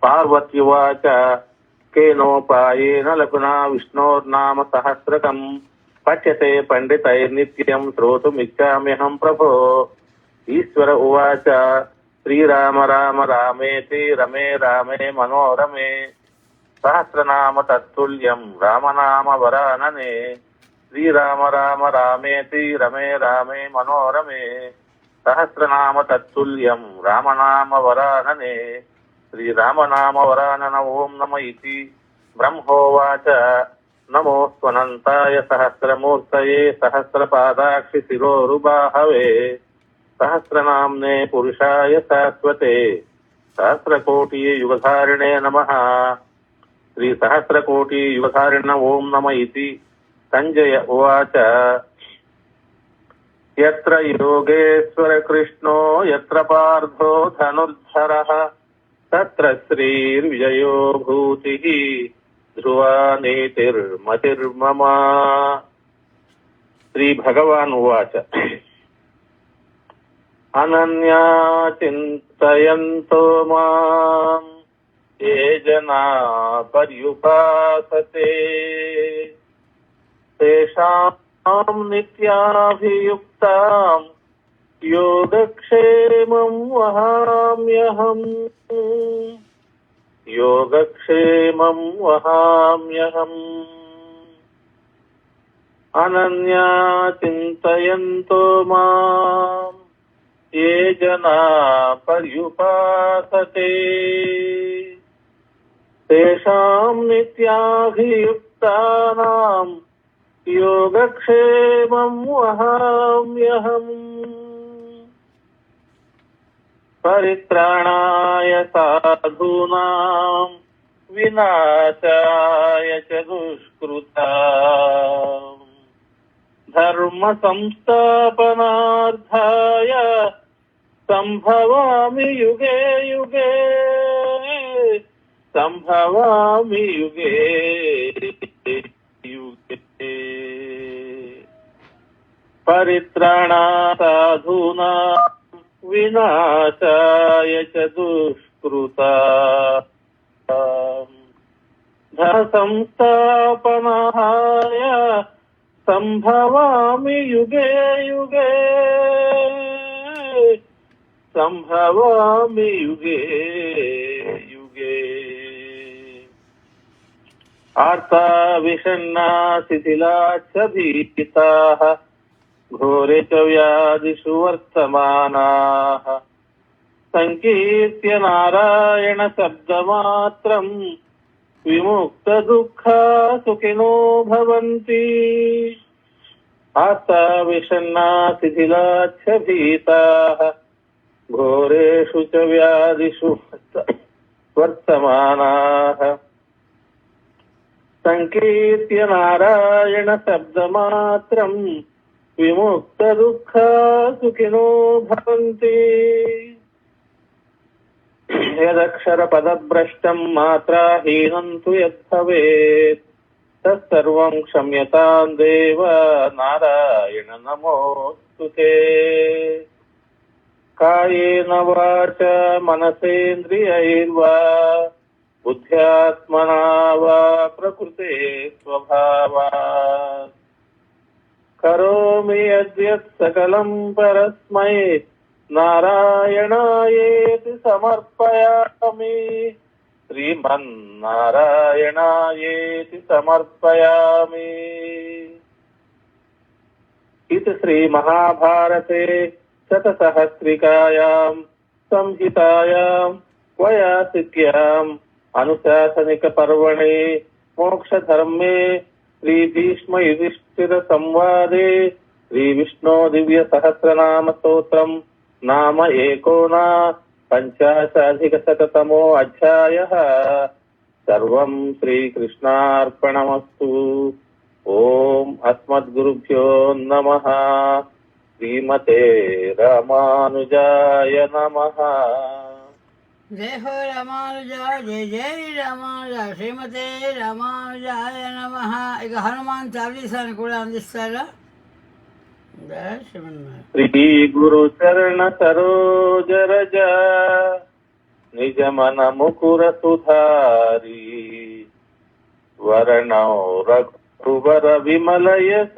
[SPEAKER 4] పార్వత్యువాచ కేనోపాయేన లఘునా విష్ణోర్నామ సహస్రకం. పఠ్యతే పండితైర్నిత్యం శ్రోతుమిచ్చామ్యహం ప్రభో. ఈశ్వర ఉవాచ శ్రీరామ రామ రామేతి రమే రామే మనోరమే. సహస్రనామ తత్తుల్యం రామనామ వరాననే శ్రీరామ రామ రామేతి రమే రామే మనోరమే సహస్రనామ తత్తుల్యం రామనామ వరాననే శ్రీరామనామ వరానన ఓం నమ ఇతి బ్రహ్మోవాచ నమోస్త్వనంతాయ సహస్రమూర్తయే సహస్రపాదాక్షి శిరోరుబాహవే సహస్రనామ్నే పురుషాయ శాశ్వతే సహస్రకోటి యుగధారిణే నమః శ్రీ సహస్రకోటి యుగధారిణ ఓం నమ ఇతి సంజయ ఉవాచ యత్ర యోగేశ్వర కృష్ణో యత్ర పార్థో ధనుర్ధరః తత్ర శ్రీర్విజయో భూతిః ధ్రువా నీతిర్మతిర్మమ. శ్రీ భగవాన్ ఉవాచ అనన్యా చింతయంతో మాం ఏ జనా పర్యుపాసతే తేషాం నిత్యాభియుక్తాం యోగక్షేమం వహామ్యహం యోగక్షేమం వహామ్యహం. అనన్యా చింతయంతో మాం ఏ జనా పర్యుపాసతే తేషాం నిత్యాభియుక్తానాం యోగక్షేమం వహామ్యహం. పరిత్రాణాయ సాధూనాం వినాశాయ చ దుష్కృతాం ధర్మ సంస్థాపనార్థాయ సంభవామి యుగే యుగే సంభవామి యుగే యుగే. పరిత్రాణా సాధూనా వినాశాయ చ దుష్కృతాం ధర్మ సంస్థాపనాయ సంభవామి యుగే యుగే సంభవామి యుగే యుగే. ఆర్తా విషణ్ణా శిథిలా చ భీతాః ఘోరే చ వ్యాధిషు వర్తమానాః సంకీర్త్య నారాయణ శబ్దమాత్రం విముక్త దుఃఖా సుఖినో భవంతి. ఆర్తా విషణ్ణా శిథిలా చ భీతాః ఘోరేషు చ వ్యాధిషు వర్తమానాః సంకీర్త్య నారాయణ శబ్దమాత్రం విముక్త దుఃఖా సుఖినో భవంతి. యదక్షర పదభ్రష్టం మాత్రాహీనం తు యద్భవేత్ తత్సర్వం క్షమ్యతాం దేవ నారాయణ నమోస్తుతే. కాయేన వాచ మనసేంద్రియైర్వా బుద్ధ్యాత్మనా వా ప్రకృతే స్వభావాత్ కరోమి యద్యత్ సకలం పరస్మై నారాయణాయేతి సమర్పయామి శ్రీమన్నారాయణాయేతి సమర్పయామి. ఇది శ్రీ మహాభారతే శతసహస్రికాయాం సంహితాయాం వయాసిక్యాం అనుశాసనిక పర్వణే మోక్షధర్మే శ్రీ భీష్మ యుధిష్ఠిర సంవాదే శ్రీ విష్ణో దివ్య సహస్రనామ స్తోత్రం నామ ఏకోనా పంచాశాధిక శతమో అధ్యాయః. సర్వం శ్రీకృష్ణార్పణమస్తు. ఓం అస్మద్గురుభ్యో నమః. శ్రీమతే రామానుజాయ నమః.
[SPEAKER 1] జయ హో రామానుజా, జయ జయ రామానుజా, శ్రీమతే రామానుజాయ నమః. ఇక హనుమాన్ చాలీసాని కూడా అందిస్తారా? జయ శ్రీమన్నారాయణ.
[SPEAKER 4] శ్రీ గురు చరణ సరోజ రజ నిజ మన ముకుర సుధారి వరణౌ రఘువర విమల యశ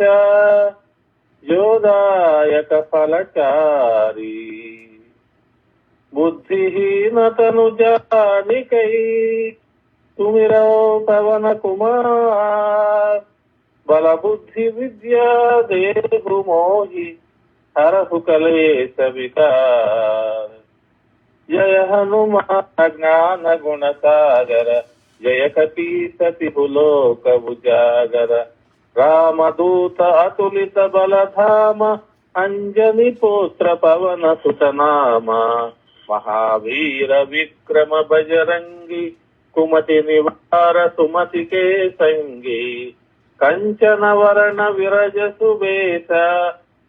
[SPEAKER 4] యోదాయక ఫలచారి బుద్ధిహీనతను జానికై सुमिरो पवन कुमार बल बुद्धि विद्या देहु मोहि हरहु कलेश विकार। जय हनुमान ज्ञान गुण सागर जय कपीसति लोक उजागर। रामदूत अतुलित बल धाम अंजनी पुत्र पवन सुत नाम। महावीर विक्रम बजरंगी कुमति निवार सुमति के संगी। कंचन वरण विरज सुबेश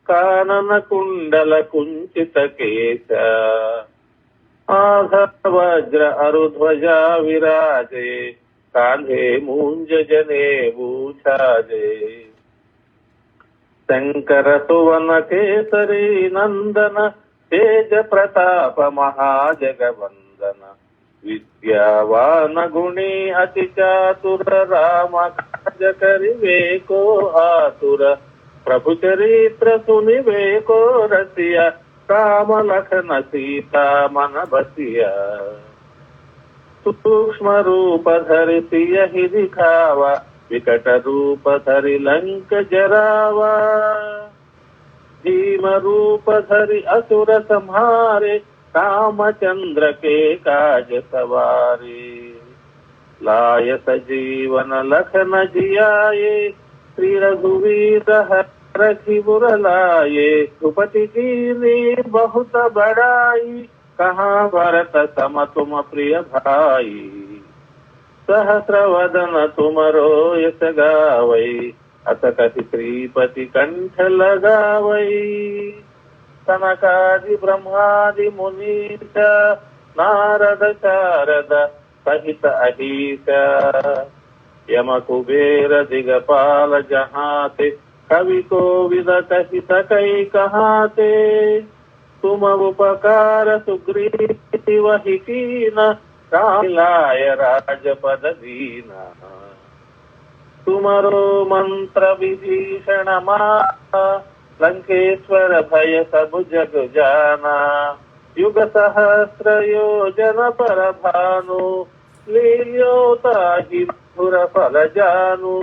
[SPEAKER 4] कानन कुंडल कुंचित केश। आधर वज्र अरुध्वजा विराजे कांधे मूंज जनेऊ छाजे। शंकर सुवन केसरी नंदन तेज प्रताप महाजगवंदन। विद्यावान गुणी अति चातुर राम काज करिवे को आतुर। प्रभु चरित्र सुनिवे को रसिया राम लखन सीता मन बसिया। सूक्ष्म रूप धरि सियहि दिखावा विकट रूप धरि लंक जरावा। भीम रूप धरि असुर संहारे रामचंद्र के काज सवारे। लाय सजीवन लखन जियाए श्री रघुवीर रघुबर लाए। भूपति कीनी बहुत बड़ाई कहाँ भरत सम तुम प्रिय भाई। सहस्र वदन तुम रोयस गावै अस कहि श्रीपति कंठ लगावै। सनकादि ब्रह्मादि मुनीश नारद शारद सहित अहिष। यम कुबेर दिगपाल जहाते कवि कोविद कहि सकै कहाते। तुम उपकार सुग्रीव ही कीना राम लाय राजपद दीना। तुमरो मंत्र विभीषण माना लंकेश्वर भय सब जग जाना। युग सहस्र योजन पर भानु लील्योताहि धुर फल जानु।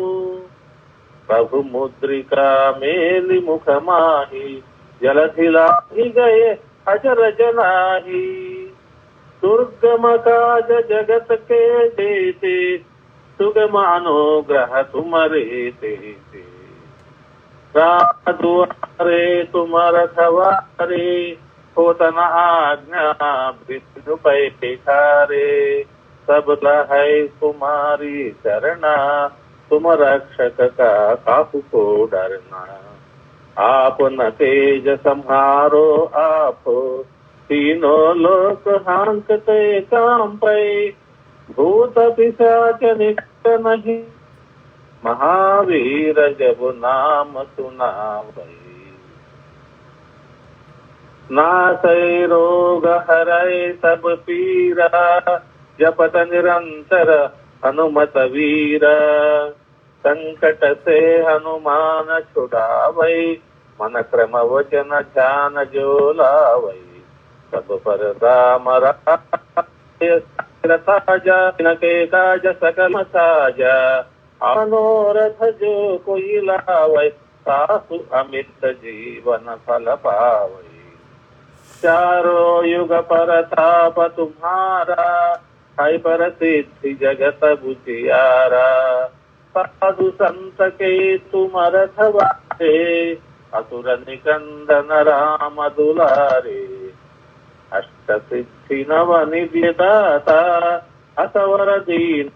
[SPEAKER 4] प्रभु मुद्रिका मेलि मुख माहि जलधि लाहि गए अजर जनाहि। दुर्गम काज जगत के देते सुगम अनुग्रह तुमरे तेते। राम दुआरे तुम रखवारे होत न आज्ञा विष्णु पैठारे। सब लहै तुम्हारी शरणा तुम रक्षक का काहू को डरना। आप न तेज सम्हारो आप तीनों लोक हांकते कांपै। भूत पिशाच निकट नहीं महावीर जब नाम सुनावै। नासै रोग हरै सब पीरा जपत निरंतर हनुमत वीरा। संकट से हनुमान छुड़ावै मन क्रम वचन ध्यान जो लावै। सब पर राम राजा के काज सकल साजा। मनोरथ जो कोई लावै सासु अमित जीवन फल पावै। चारों युग परताप तुम्हारा है पर सिद्धि जगत बुझियारा। साधु संत के तुम रखवारे असुर निकंदन राम दुलारे। अष्ट सिद्धि नव निधि दाता असवर दीन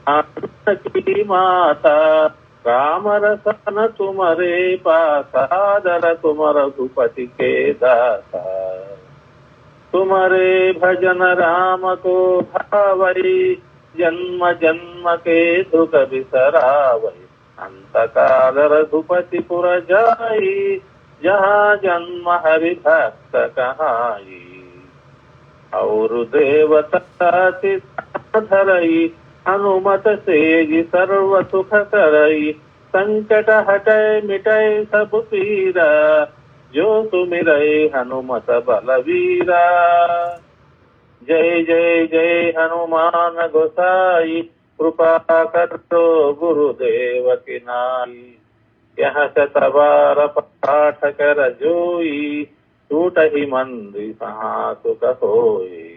[SPEAKER 4] जानकी माता। राम रसन तुमरे पासादर तुम रघुपति के दाता। तुम्हारे भजन राम को भावै जन्म जन्म के दुख बिसरावै। अंत काल रघुपति पुर जाई जहाँ जन्म हरि भक्त कहाई। और देवता चित्त धरई हनुमत सेज सर्व सुख करई। संकट हटै मिटै सब पीरा जो सुमिरै हनुमत बलवीरा। जय जय जय हनुमान गोसाई, कृपा करो गुरुदेव की नाई। यह शतबार पाठ कर जोई, टूट ही मंदिर कहाँ सुख होई।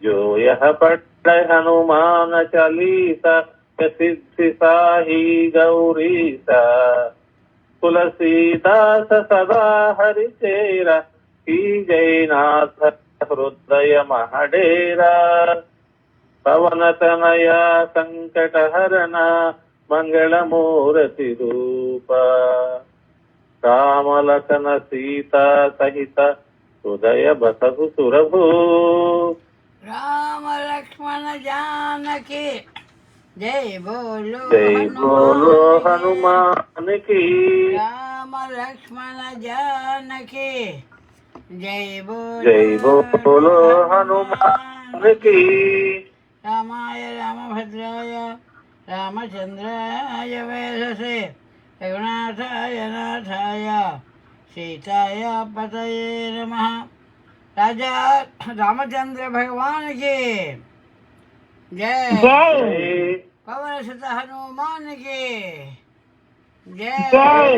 [SPEAKER 4] जो यह पढ़े हनुमान चालीसा, सिद्धि साही गौरीसा। तुलसीदास सदा हरि तेरा, की जयनाथ हृदय महडेरा। पवन तनया संकट हरना, मंगल मूर्ति रूप। राम लखन सीता सहित, हृदय बसहु सुरभु।
[SPEAKER 1] राम लक्ष्मण जानकी जय बोलो
[SPEAKER 4] जय बोलो
[SPEAKER 1] हनुमान की।
[SPEAKER 4] हनुमान की।
[SPEAKER 1] राम लक्ष्मण जानकी जय
[SPEAKER 4] जय बोलो
[SPEAKER 1] हनुमान
[SPEAKER 4] हनुमान की।
[SPEAKER 1] रामाय रामभद्राय रामचंद्राय वेधसे रघुनाथाय नाथाय सीताय पतये नमः। राजा रामचंद्र भगवान की जय।
[SPEAKER 2] जय
[SPEAKER 1] पवन सुत हनुमान की जय।
[SPEAKER 2] जय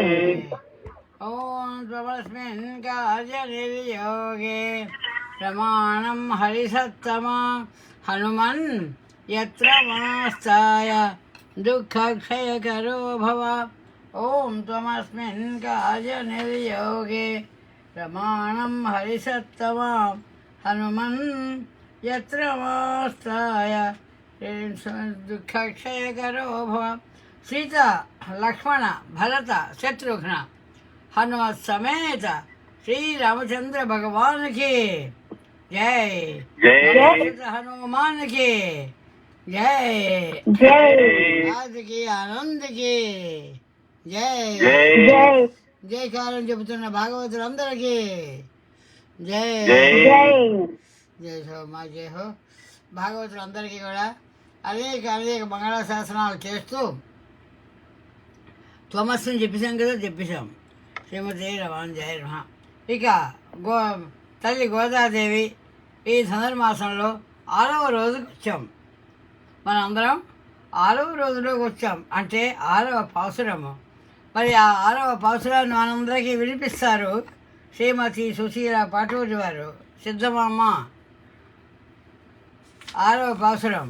[SPEAKER 1] ओम त्वमस्मिन् कार्यनिर्योगे प्रमाणं हरिसत्तमा हनुमन् यत्र मास्ताय दुःखक्षयकरो भव। ओम त्वमस्मिन् कार्यनिर्योगे प्रमाणं हरिसत्तमा हनुमन् यत्र मास्ताय दुःखक्षयकरो भव। सीता लक्ष्मण भरत शत्रुघ्न हनुमत समेत श्री रामचंद्र भगवान की जय।
[SPEAKER 4] जय
[SPEAKER 1] हनुमान की जय।
[SPEAKER 2] जय
[SPEAKER 1] आज की आनंद की जय।
[SPEAKER 4] जय
[SPEAKER 2] जय
[SPEAKER 1] జై కాలం చెబుతున్న భాగవతులందరికీ జై
[SPEAKER 2] జై
[SPEAKER 1] జై హో మా జై హో. భాగవతులందరికీ కూడా అనేక అనేక మంగళాశాసనాలు చేస్తూ త్వమస్సుని చెప్పేశాం కదా, చెప్పేశాం. శ్రీమతి రమాంజయ నమః. ఇక తల్లి గోదాదేవి ఈ ధనుర్మాసంలో 6వ రోజుకి వచ్చాం. మనందరం 6వ రోజులోకి వచ్చాం, అంటే 6వ పాసురము. మరి ఆ 6వ పాసురాన్ని మనందరికీ వినిపిస్తారు శ్రీమతి సుశీల పాటూరి వారు. సిద్ధమమ్మ 6వ పాసురం.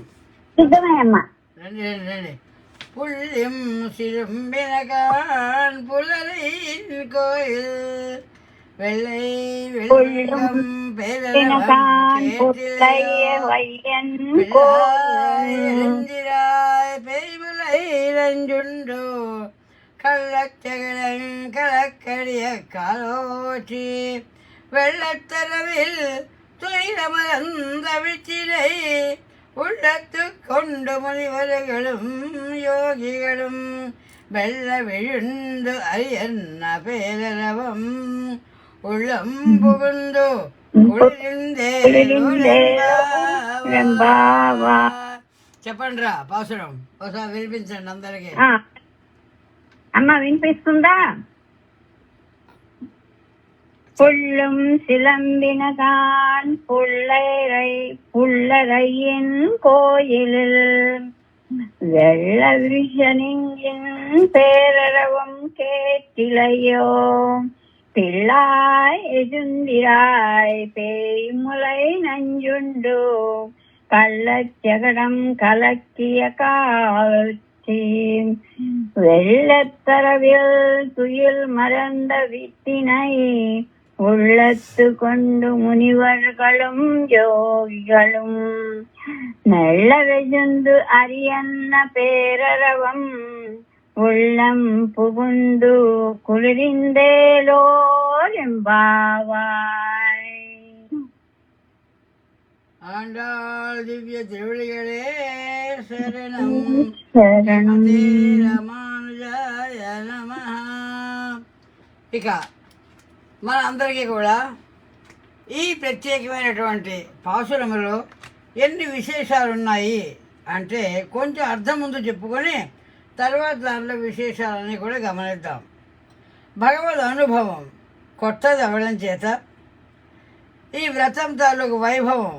[SPEAKER 2] సిద్ధమయ్యమ్మ.
[SPEAKER 1] రండి రండి రండి. புள்ளிம் சிறும்பினகான் புலரின் கோயில் வெள்ளை வெள்ளம் பெருந்திராய் பெய்முலை ரஞ்சுண்டோ கள்ளச்சகடன் கலக்கடிய காலோற்றி வெள்ளத்தரவில் துயிலமர்ந்த விச்சிலை உள்ளத்து கொண்டு முனிவர்களும் யோகிகளும் வெள்ள விழுந்து அரியன்ன பேரரவம் உள்ளம் புகுந்து చెప్పండి రా పాసురం ఒకసారి వినిపించండి అందరికీ.
[SPEAKER 2] అమ్మ వినిపిస్తుందా? புள்ளும் சிலம்பினதான் புள்ளரையின் கோயிலில் வெள்ள விஷனிங்கின் பேரரவம் கேட்டிலையோ பிள்ளாய் எஜுந்திராய் பேய்முலை நஞ்சுண்டு கள்ளச்சகடம் கலக்கிய காட்சி வெள்ளத்தரவில் துயில் மறந்த வித்தினை உள்ளத்து கொண்டு முனிவர்களும் யோகிகளும் மெல்ல வெஜுந்து அரியன்ன பேரரவம் உள்ளம் புகுந்து குளிரிந்தேலோரெம்பாவாய்.
[SPEAKER 1] ஆண்டாள் திவ்ய திருவடிகளே சரணம்
[SPEAKER 2] శరణం.
[SPEAKER 1] రామానుజాయ నమః. ఇక మన అందరికీ కూడా ఈ ప్రత్యేకమైనటువంటి పాసురములో ఎన్ని విశేషాలు ఉన్నాయి అంటే కొంచెం అర్థం ముందు చెప్పుకొని తర్వాత దాంట్లో విశేషాలన్నీ కూడా గమనిద్దాం. భగవద్ అనుభవం కొత్తది అవ్వడం చేత ఈ వ్రతం తాలూకు వైభవం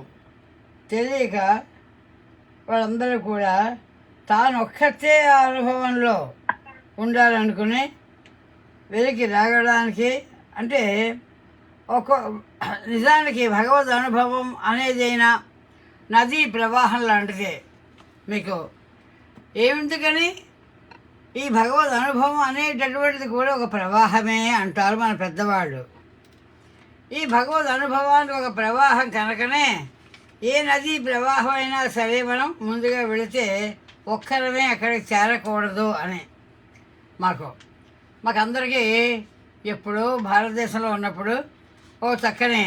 [SPEAKER 1] తెలియక వాళ్ళందరూ కూడా తాను ఒక్కతే ఆ అనుభవంలో ఉండాలనుకుని వెలికి రాగడానికి అంటే నిజానికి భగవద్ అనుభవం అనేదైనా నదీ ప్రవాహం లాంటిదే. మీకు ఏమిందుకని ఈ భగవద్ అనుభవం అనేటటువంటిది కూడా ఒక ప్రవాహమే అంటారు మన పెద్దవాళ్ళు. ఈ భగవద్ అనుభవానికి ఒక ప్రవాహం కనుకనే ఏ నదీ ప్రవాహం అయినా సరే మనం ముందుగా వెళితే ఒక్కరమే అక్కడికి చేరకూడదు అని మాకందరికీ ఎప్పుడూ భారతదేశంలో ఉన్నప్పుడు ఓ చక్కని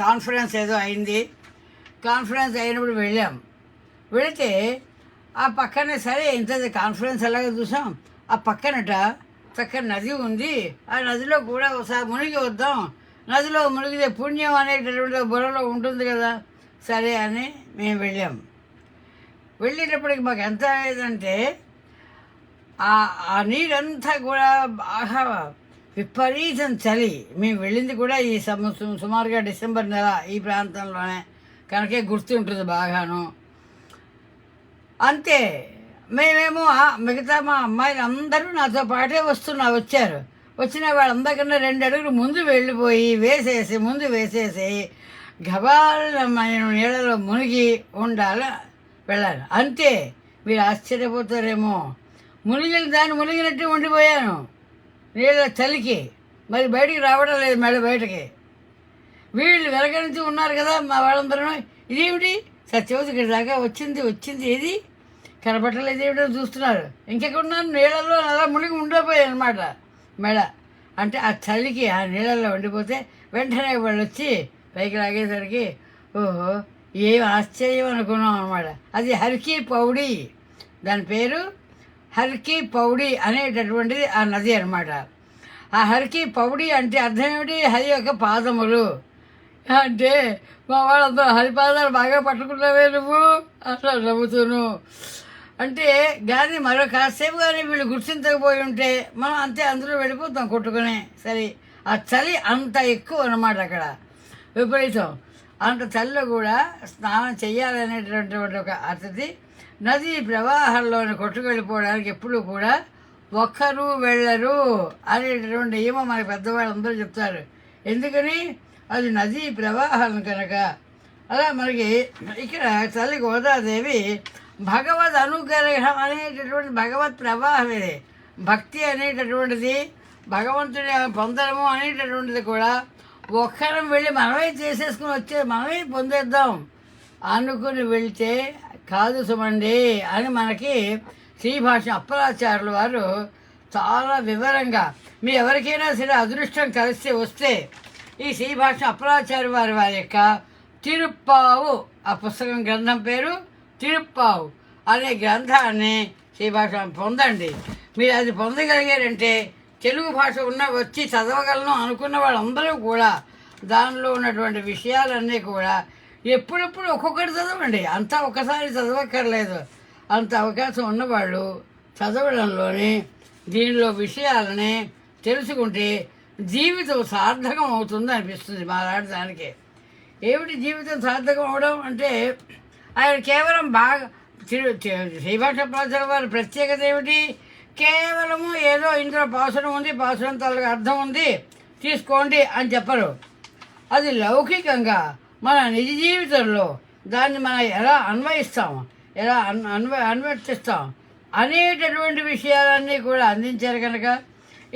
[SPEAKER 1] కాన్ఫరెన్స్ ఏదో అయింది. కాన్ఫరెన్స్ అయినప్పుడు వెళితే ఆ పక్కనే సరే ఇంత కాన్ఫరెన్స్ ఎలాగో చూసాం, ఆ పక్కనట చక్కని నది ఉంది, ఆ నదిలో కూడా ఒకసారి మునిగి వద్దాం, నదిలో మునిగితే పుణ్యం అనేటటువంటి బుర్రలో ఉంటుంది కదా, సరే అని మేము వెళ్ళేటప్పటికి మాకు ఎంత అయ్యేదంటే ఆ నీరంతా కూడా బాగా విపరీతం చలి. మేము వెళ్ళింది కూడా ఈ సుమారుగా డిసెంబర్ నెల ఈ ప్రాంతంలోనే కనుకే గుర్తుంటుంది బాగాను. అంతే మేమేమో మిగతా మా అమ్మాయిలు అందరూ నాతో పాటే వచ్చారు. వచ్చిన వాళ్ళందరికన్నా 2 అడుగులు ముందు వెళ్ళిపోయి ముందు వేసేసి గబాలమైన నీళ్ళలో మునిగి వెళ్ళాలి. అంతే. మీరు ఆశ్చర్యపోతారేమో, మునిగినట్టు ఉండిపోయాను నీళ్ళ చలికి. మరి బయటికి రావడం లేదు మెడ బయటకి. వీళ్ళు వెలగరించి ఉన్నారు కదా మా వాళ్ళందరూ, ఇదేమిటి సత్యవతి ఇక్కడ దాకా వచ్చింది ఏది కనపట్టలేదు ఏమిటో చూస్తున్నారు. ఇంకెక్కడున్నాను నీళ్ళల్లో అలా మునిగి ఉండిపోయాయి అనమాట మెడ. అంటే ఆ చలికి ఆ నీళ్ళల్లో ఉండిపోతే వెంటనే వాళ్ళు వచ్చి పైకి లాగేసరికి ఓహో ఏం ఆశ్చర్యం అనుకున్నాం అనమాట. అది హర్కి పౌడి, దాని పేరు హర్కి పౌడి అనేటటువంటిది ఆ నది అనమాట. ఆ హర్కి పౌడి అంటే అర్థం ఏమిటి? హరి యొక్క పాదములు అంటే మా వాళ్ళందరూ హరిపాదాలు బాగా పట్టుకున్నావే నువ్వు అట్లా నవ్వుతూను. అంటే కానీ మరో కాసేపు కానీ వీళ్ళు గుర్తించకపోయి ఉంటే మనం అంతే అందులో వెళ్ళిపోతాం కొట్టుకుని. సరే ఆ చలి అంత ఎక్కువ అన్నమాట అక్కడ, విపరీతం. అంత చలిలో కూడా స్నానం చేయాలనేటటువంటి ఒక అతిథి నదీ ప్రవాహంలోని కొట్టుకెళ్ళిపోవడానికి ఎప్పుడు కూడా ఒక్కరూ వెళ్ళరు అనేటటువంటి నియమం మన పెద్దవాళ్ళందరూ చెప్తారు. ఎందుకని? అది నదీ ప్రవాహం కనుక. అలా మనకి ఇక్కడ తల్లి గోదాదేవి భగవద్ అనుగ్రహం అనేటటువంటి భగవత్ ప్రవాహం ఇది. భక్తి అనేటటువంటిది భగవంతుని పొందడము అనేటటువంటిది కూడా ఒక్కరం వెళ్ళి మనమే చేసేసుకుని మనమే పొందేద్దాం అనుకుని వెళితే కాదు సుమండి అని మనకి శ్రీభాష్యం అప్పలాచార్యుల వారు చాలా వివరంగా, మీ ఎవరికైనా సరే అదృష్టం కలిసి వస్తే ఈ శ్రీభాష్యం అప్పలాచార్య వారి యొక్క తిరుప్పావు, ఆ పుస్తకం గ్రంథం పేరు తిరుప్పావు అనే గ్రంథాన్ని శ్రీభాష్యం పొందండి. మీరు అది పొందగలిగారంటే తెలుగు భాష వచ్చి చదవగలను అనుకున్న వాళ్ళందరూ కూడా దానిలో ఉన్నటువంటి విషయాలన్నీ కూడా ఎప్పుడెప్పుడు ఒక్కొక్కటి చదవండి. అంతా ఒకసారి చదవక్కర్లేదు. అంత అవకాశం ఉన్నవాళ్ళు చదవడంలోని దీనిలో విషయాలని తెలుసుకుంటే జీవితం సార్థకం అవుతుంది అనిపిస్తుంది మాలాంటి దానికి. ఏమిటి జీవితం సార్థకం అవడం అంటే ఆయన కేవలం బాగా శ్రీభాష ప్రాచుల వారి ప్రత్యేకత ఏమిటి? కేవలము ఏదో ఇందులో పాసురం ఉంది, పాసురం తాలూకు అర్థం ఉంది తీసుకోండి అని చెప్పరు. అది లౌకికంగా మన నిజ జీవితంలో దాన్ని మనం ఎలా అన్వయిస్తాం, ఎలా అన్వర్తిస్తాం అనేటటువంటి విషయాలన్నీ కూడా అందించారు కనుక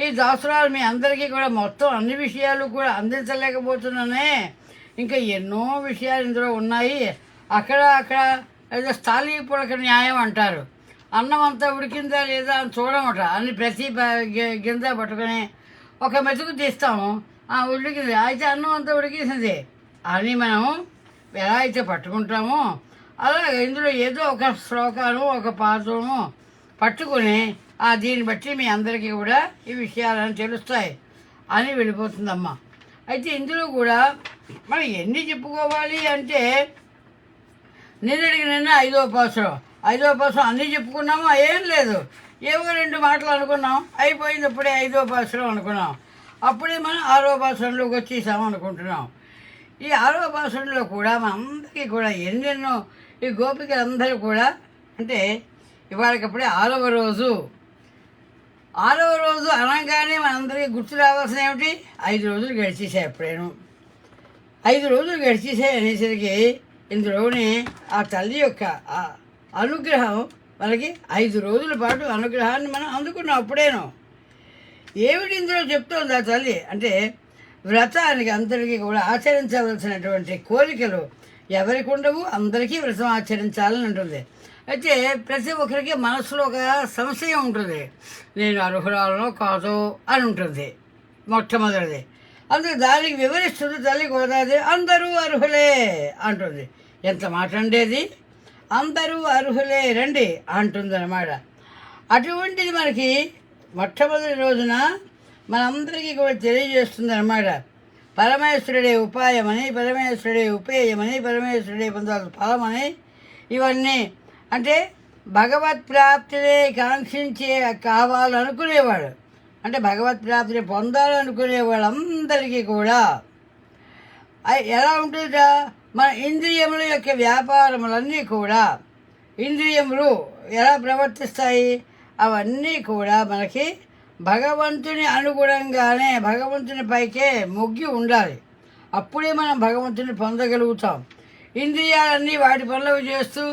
[SPEAKER 1] ఈ దాసురాలు మీ అందరికీ కూడా మొత్తం అన్ని విషయాలు కూడా అందించలేకపోతున్నానే. ఇంకా ఎన్నో విషయాలు ఇందులో ఉన్నాయి. అక్కడ ఏదో స్థాళీపుడక న్యాయం అంటారు. అన్నం అంతా ఉడికిందా లేదా అని చూడమట. అన్ని ప్రతి గింజ పట్టుకొని ఒక మెతుకు తీస్తాము, ఉడికింది అయితే అన్నం అంతా ఉడికేసింది అని మనం ఎలా అయితే పట్టుకుంటామో అలాగే ఇందులో ఏదో ఒక శ్లోకాను ఒక పాత్రము పట్టుకొని దీన్ని బట్టి మీ అందరికీ కూడా ఈ విషయాలను తెలుస్తాయి అని వెళ్ళిపోతుందమ్మా. అయితే ఇందులో కూడా మనం ఎన్ని చెప్పుకోవాలి అంటే నిన్న ఐదో పాత్రం అన్నీ చెప్పుకున్నాము, ఏం లేదు, ఏవో 2 మాటలు అనుకున్నాం, అయిపోయింది. అప్పుడే 5వ పాత్రం అనుకున్నాం, అప్పుడే మనం 6వ పాత్రంలోకి వచ్చేసాము అనుకుంటున్నాం. ఈ 6వ పాసురంలో కూడా మనందరికీ కూడా ఎన్నెన్నో ఈ గోపికలందరూ కూడా అంటే ఇవాళకప్పుడే 6వ రోజు అనగానే మనందరికీ గుర్తు రావాల్సిన ఏమిటి 5 రోజులు గడిచేసాయి. ఎప్పుడేను 5 రోజులు గడిచేసాయి అనేసరికి ఇందులోనే ఆ తల్లి యొక్క అనుగ్రహం మనకి 5 రోజుల పాటు అనుగ్రహాన్ని మనం అందుకున్నాం. అప్పుడేను ఏమిటి ఇందులో చెప్తోంది ఆ తల్లి అంటే వ్రతానికి అందరికీ కూడా ఆచరించవలసినటువంటి కోరికలు ఎవరికి ఉండవు, అందరికీ వ్రతం ఆచరించాలని ఉంటుంది. అయితే ప్రతి ఒక్కరికి మనసులో ఒక సంశయం ఉంటుంది, నేను అర్హురాలనో కాదో అని ఉంటుంది మొట్టమొదటిది. అందుకే దానికి వివరిస్తుంది తల్లి గోదాదేవి, అందరూ అర్హులే అంటుంది. ఎంత మాట ఉండేది, అందరూ అర్హులే రండి అంటుంది అన్నమాట. అటువంటిది మనకి మొట్టమొదటి రోజున మనందరికీ కూడా తెలియజేస్తుంది అన్నమాట. పరమేశ్వరుడే ఉపాయమని, పరమేశ్వరుడే ఉపేయమని, పరమేశ్వరుడే పొందాల్సిన ఫలమని, ఇవన్నీ అంటే భగవత్ ప్రాప్తిని కాంక్షించే కావాలనుకునేవాడు అంటే భగవత్ ప్రాప్తిని పొందాలనుకునే వాళ్ళందరికీ కూడా ఎలా ఉంటుందా, మన ఇంద్రియముల యొక్క వ్యాపారములన్నీ కూడా ఇంద్రియములు ఎలా ప్రవర్తిస్తాయి అవన్నీ కూడా మనకి భగవంతుని అనుగుణంగానే భగవంతుని పైకే మొగ్గి ఉండాలి. అప్పుడే మనం భగవంతుని పొందగలుగుతాం. ఇంద్రియాలన్నీ వాటి పనులు చేస్తూ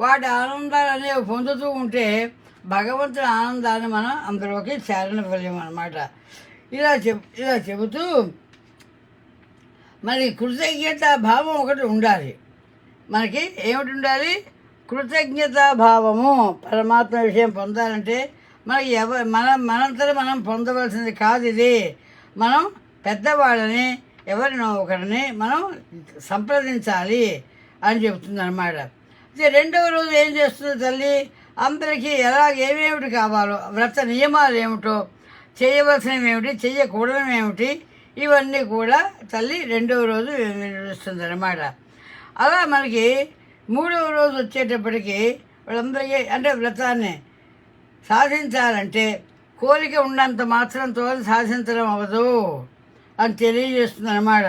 [SPEAKER 1] వాటి ఆనందాలు అనేవి పొందుతూ ఉంటే భగవంతుని ఆనందాన్ని మనం అందులోకి చేరనివ్వలేము అన్నమాట. ఇలా చెబుతూ మరి కృతజ్ఞతా భావం ఒకటి ఉండాలి. మనకి ఏమిటి ఉండాలి, కృతజ్ఞతా భావము. పరమాత్మ విషయం పొందాలంటే మనకి మనంతట మనం పొందవలసింది కాదు ఇది. మనం పెద్దవాళ్ళని ఎవరినో ఒకరిని మనం సంప్రదించాలి అని చెబుతుంది అన్నమాట. అయితే 2వ రోజు ఏం చేస్తుంది తల్లి, అందరికీ ఏమేమిటి కావాలో, వ్రత నియమాలు ఏమిటో, చేయవలసినవి ఏమిటి, చేయకూడనివి ఏమిటి, ఇవన్నీ కూడా తల్లి 2వ రోజు వివరిస్తుంది అన్నమాట. అలా మనకి 3వ రోజు వచ్చేటప్పటికి వాళ్ళందరికీ అంటే వ్రతాన్ని సాధించాలంటే కోరిక ఉన్నంత మాత్రంతో సాధించడం అవ్వదు అని తెలియజేస్తుంది అన్నమాట.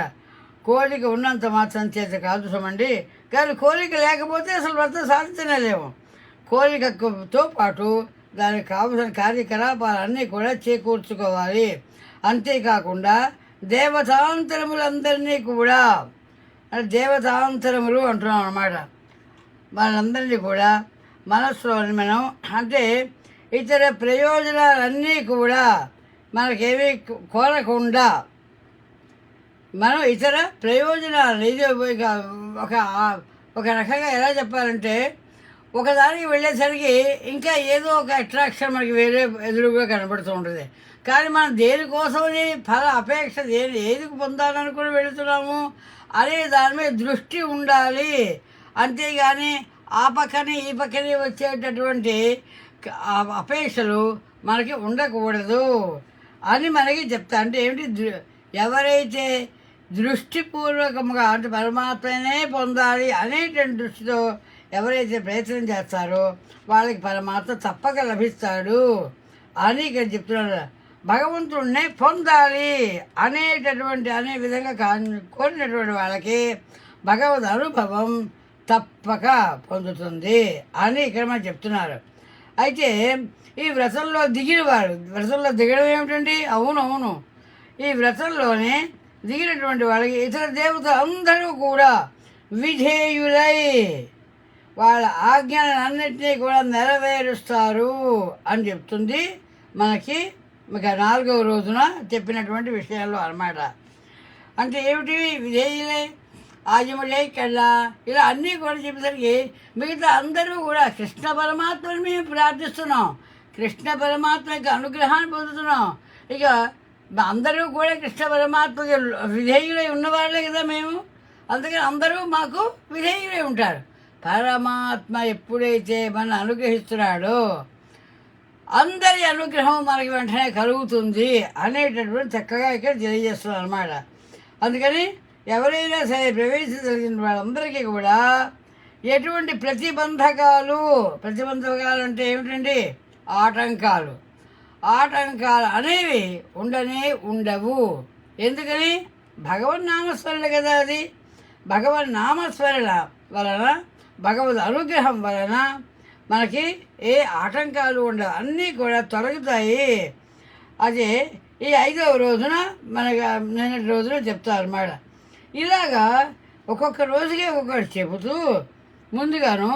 [SPEAKER 1] కోరిక ఉన్నంత మాత్రం చేత కాదు సుమండి, కానీ కోరిక లేకపోతే అసలు వ్రతం సాధించలేము. కోరికతో పాటు దానికి కావలసిన కార్యకలాపాలన్నీ కూడా చేకూర్చుకోవాలి. అంతేకాకుండా దేవతాంతరములందరినీ కూడా దేవతాంతరములు అంటున్నాం అన్నమాట. వాళ్ళందరినీ కూడా మనస్సులో మనం అంటే ఇతర ప్రయోజనాలన్నీ కూడా మనకేమీ కోరకుండా మనం ఇతర ప్రయోజనాలు ఇది ఒక రకంగా ఎలా చెప్పాలంటే ఒకదానికి వెళ్ళేసరికి ఇంకా ఏదో ఒక అట్రాక్షన్ మనకి వేరే ఎదురుగా కనబడుతూ ఉంటుంది. కానీ మనం దేనికోసమని ఫల అపేక్ష ఏది పొందాలనుకుని వెళుతున్నాము అనే దాని మీద దృష్టి ఉండాలి. అంతేగాని ఆ పక్కనే ఈ పక్కనే వచ్చేటటువంటి అపేక్షలు మనకి ఉండకూడదు అని మనకి చెప్తా. అంటే ఏమిటి, ఎవరైతే దృష్టిపూర్వకంగా అంటే పరమాత్మనే పొందాలి అనేటువంటి దృష్టితో ఎవరైతే ప్రయత్నం చేస్తారో వాళ్ళకి పరమాత్మ తప్పక లభిస్తాడు అని ఇక్కడ చెప్తున్నారు. భగవంతుడినే పొందాలి అనే విధంగా కోరినటువంటి వాళ్ళకి భగవద్ అనుభవం తప్పక పొందుతుంది అని ఇక్కడ మనం చెప్తున్నారు. అయితే ఈ వ్రతంలో వ్రతంలో దిగడం ఏమిటండి, అవును ఈ వ్రతంలోనే దిగినటువంటి వాళ్ళకి ఇతర దేవతలు అందరూ కూడా విధేయులై వాళ్ళ ఆజ్ఞలన్నింటినీ కూడా నెరవేరుస్తారు అని చెప్తుంది మనకి 4వ రోజున చెప్పినటువంటి విషయాల్లో అన్నమాట. అంటే ఏమిటి, విధేయులై ఆజములై కల్లా ఇలా అన్నీ కూడా చెప్పేసరికి మిగతా అందరూ కూడా కృష్ణ పరమాత్మని మేము ప్రార్థిస్తున్నాం, కృష్ణ పరమాత్మకి అనుగ్రహాన్ని పొందుతున్నాం. ఇక అందరూ కూడా కృష్ణ పరమాత్మకి విధేయులై ఉన్నవాళ్ళే కదా మేము, అందుకని అందరూ మాకు విధేయులై ఉంటారు. పరమాత్మ ఎప్పుడైతే మన అనుగ్రహిస్తున్నాడో అందరి అనుగ్రహం మనకి వెంటనే కలుగుతుంది అనేటటువంటి చక్కగా ఇక్కడ తెలియజేస్తున్నారు అన్నమాట. అందుకని ఎవరైనా సరే ప్రవేశించగలిగిన వాళ్ళందరికీ కూడా ఎటువంటి ప్రతిబంధకాలు అంటే ఏమిటండి, ఆటంకాలు అనేవి ఉండవు. ఎందుకని భగవన్నామస్మరణ కదా అది. భగవన్ నామస్మరణ వలన, భగవద్ అనుగ్రహం వలన మనకి ఏ ఆటంకాలు ఉండవు, అన్నీ కూడా తొలగుతాయి. అదే ఈ 5వ రోజున మనకు నిన్నటి రోజున చెప్తారన్నమాట. ఇలాగా ఒక్కొక్క రోజుకి ఒక్కొక్కటి చెబుతూ ముందుగాను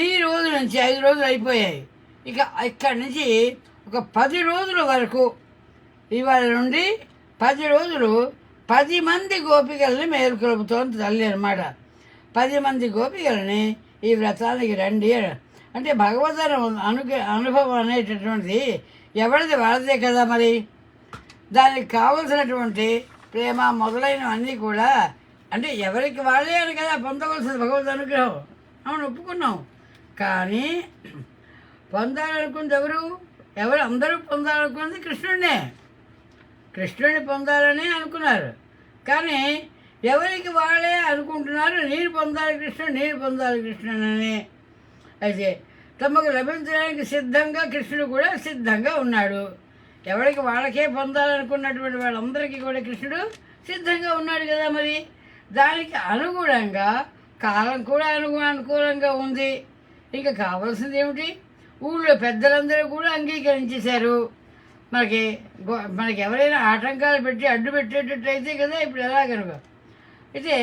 [SPEAKER 1] ఈ రోజు నుంచి 5 రోజులు అయిపోయాయి. ఇక ఇక్కడి నుంచి ఒక 10 రోజుల వరకు, ఇవాళ నుండి 10 రోజులు 10 మంది గోపికల్ని మేలుకొలుపుతోంది తల్లి అన్నమాట. 10 మంది గోపికలని ఈ వ్రతానికి రండి అంటే భగవద్ అనుభవం అనేటటువంటిది ఎవరిది వాళ్ళదే కదా. మరి దానికి కావలసినటువంటి ప్రేమ మొదలైనవన్నీ కూడా అంటే ఎవరికి వాళ్ళే అని కదా పొందవలసింది భగవద్ అనుగ్రహం. అవును, ఒప్పుకున్నాం. కానీ పొందాలనుకుంది ఎవరు అందరూ పొందాలనుకున్నది కృష్ణుడిని పొందాలని అనుకున్నారు. కానీ ఎవరికి వాళ్ళే అనుకుంటున్నారు నేను పొందాలి కృష్ణుడని. అయితే తమకు లభించడానికి సిద్ధంగా కృష్ణుడు కూడా సిద్ధంగా ఉన్నాడు. ఎవరికి వాళ్ళకే పొందాలనుకున్నటువంటి వాళ్ళందరికీ కూడా కృష్ణుడు సిద్ధంగా ఉన్నాడు కదా. మరి దానికి అనుగుణంగా కాలం కూడా అనుకూలంగా ఉంది. ఇంకా కావాల్సింది ఏమిటి? ఊళ్ళో పెద్దలందరూ కూడా అంగీకరించేశారు. మనకి ఎవరైనా ఆటంకాలు పెట్టి అడ్డు పెట్టేటట్టయితే కదా ఇప్పుడు ఎలా కనుక. అయితే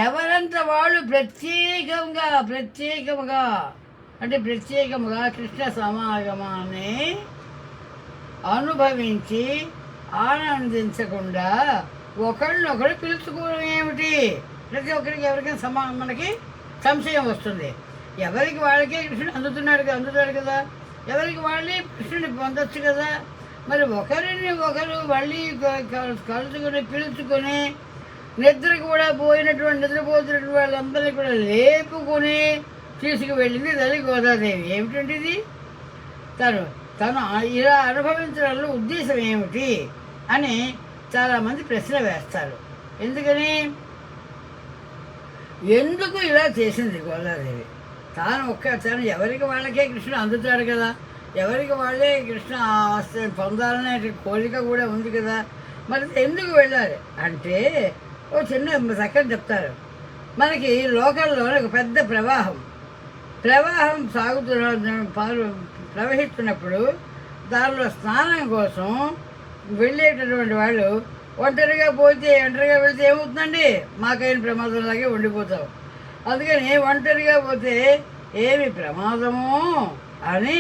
[SPEAKER 1] ఎవరంత వాళ్ళు ప్రత్యేకముగా కృష్ణ సమాగమాన్ని అనుభవించి ఆనందించకుండా ఒకళ్ళనొకరు పిలుచుకోవడం ఏమిటి? ప్రతి ఒక్కరికి ఎవరికైనా మనకి సంశయం వస్తుంది. ఎవరికి వాళ్ళకే కృష్ణుడు అందుతాడు కదా, ఎవరికి వాళ్ళే కృష్ణుని పొందొచ్చు కదా. మరి ఒకరిని ఒకరు మళ్ళీ కలుసుకొని పిలుచుకొని నిద్రపోతున్నటువంటి వాళ్ళందరినీ కూడా లేపుకొని తీసుకువెళ్ళింది తల్లి గోదాదేవి. ఏమిటంటే తను ఇలా అనుభవించడంలో ఉద్దేశం ఏమిటి అని చాలామంది ప్రశ్న వేస్తారు. ఎందుకు ఇలా చేసింది గోదాదేవి? తను ఎవరికి వాళ్ళకే కృష్ణుడు అందుతాడు కదా, ఎవరికి వాళ్ళే కృష్ణ పొందాలనే కోరిక కూడా ఉంది కదా. మరి ఎందుకు వెళ్ళాలి అంటే ఓ చిన్న చక్కని చెప్తారు. మనకి లోకల్లోనే ఒక పెద్ద ప్రవాహం ప్రవహిస్తున్నప్పుడు దానిలో స్నానం కోసం వెళ్ళేటటువంటి వాళ్ళు ఒంటరిగా వెళ్తే ఏమవుతుందండి? మాకైన ప్రమాదంలాగే ఉండిపోతాం. అందుకని ఒంటరిగా పోతే ఏమి ప్రమాదము అని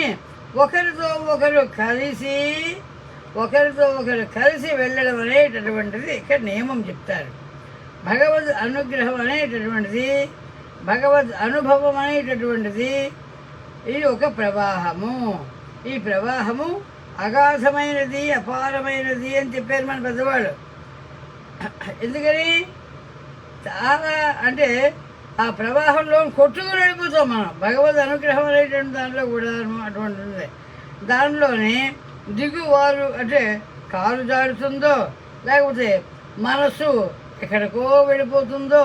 [SPEAKER 1] ఒకరితో ఒకరు కలిసి వెళ్ళడం అనేటటువంటిది ఇక్కడ నియమం చెప్తారు. భగవద్ అనుగ్రహం అనేటటువంటిది, భగవద్ అనుభవం అనేటటువంటిది ఇది ఒక ప్రవాహము. ఈ ప్రవాహము అగాధమైనది, అపారమైనది అని చెప్పారు మన పెద్దవాళ్ళు. ఎందుకని చాలా అంటే ఆ ప్రవాహంలో కొట్టుకుని వెళ్ళిపోతాం మనం. భగవద్ అనుగ్రహం అనేటువంటి దాంట్లో కూడా అటువంటి ఉంది. దానిలోనే దిగువారు అంటే కాలు జారుతుందో, లేకపోతే మనసు ఎక్కడికో వెళ్ళిపోతుందో,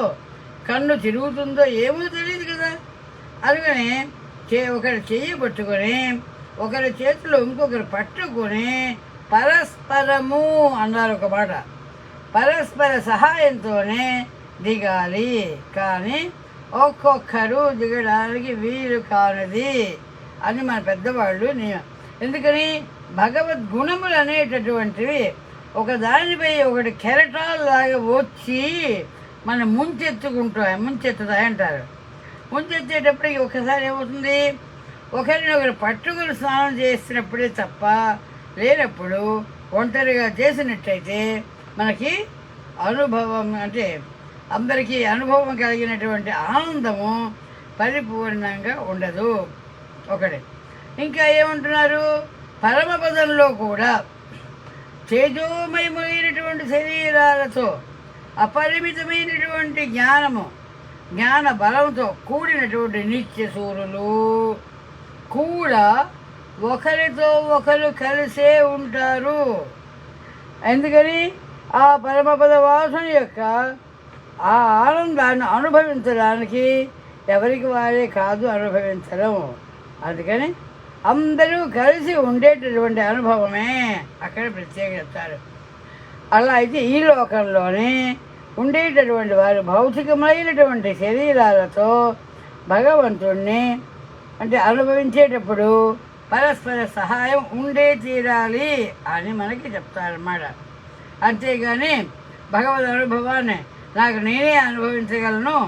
[SPEAKER 1] కన్ను తిరుగుతుందో ఏమో తెలియదు కదా. అందుకని ఒకరి చెయ్యి పట్టుకొని ఒకరి చేతిలో ఇంకొకరు పట్టుకొని పరస్పరము అన్నారు ఒక మాట. పరస్పర సహాయంతోనే దిగాలి, కానీ ఒక్కొక్కరు దిగడానికి వీలు కానిది అని మన పెద్దవాళ్ళు. ఎందుకని భగవద్గుణములు అనేటటువంటివి ఒకదానిపై ఒకటి కెరటాల్లాగా వచ్చి మనం ముంచెత్తుతాయి అంటారు. ముంచెత్తేటప్పటికి ఒకసారి ఏమవుతుంది? ఒకరినొకరు పట్టుకుని స్నానం చేసినప్పుడే తప్ప లేనప్పుడు ఒంటరిగా చేసినట్టయితే మనకి అనుభవం అంటే అందరికీ అనుభవం కలిగినటువంటి ఆనందము పరిపూర్ణంగా ఉండదు. ఒకటి ఇంకా ఏమంటున్నారు? పరమపదంలో కూడా తేజోమయమైనటువంటి శరీరాలతో అపరిమితమైనటువంటి జ్ఞాన బలంతో కూడినటువంటి నిత్య సూరులు కూడా ఒకరితో ఒకరు కలిసే ఉంటారు. ఎందుకని ఆ పరమపద వాసన యొక్క ఆ ఆనందాన్ని అనుభవించడానికి ఎవరికి వారే కాదు అనుభవించడం. అందుకని అందరూ కలిసి ఉండేటటువంటి అనుభవమే అక్కడ ప్రత్యేక చెప్తారు. అలా అయితే ఈ లోకంలోనే ఉండేటటువంటి వారు భౌతికమైనటువంటి శరీరాలతో భగవంతుణ్ణి అంటే అనుభవించేటప్పుడు పరస్పర సహాయం ఉండే తీరాలి అని మనకి చెప్తారన్నమాట. అంతేగాని భగవద్ అనుభవాన్ని నాకు నేనే అనుభవించగలను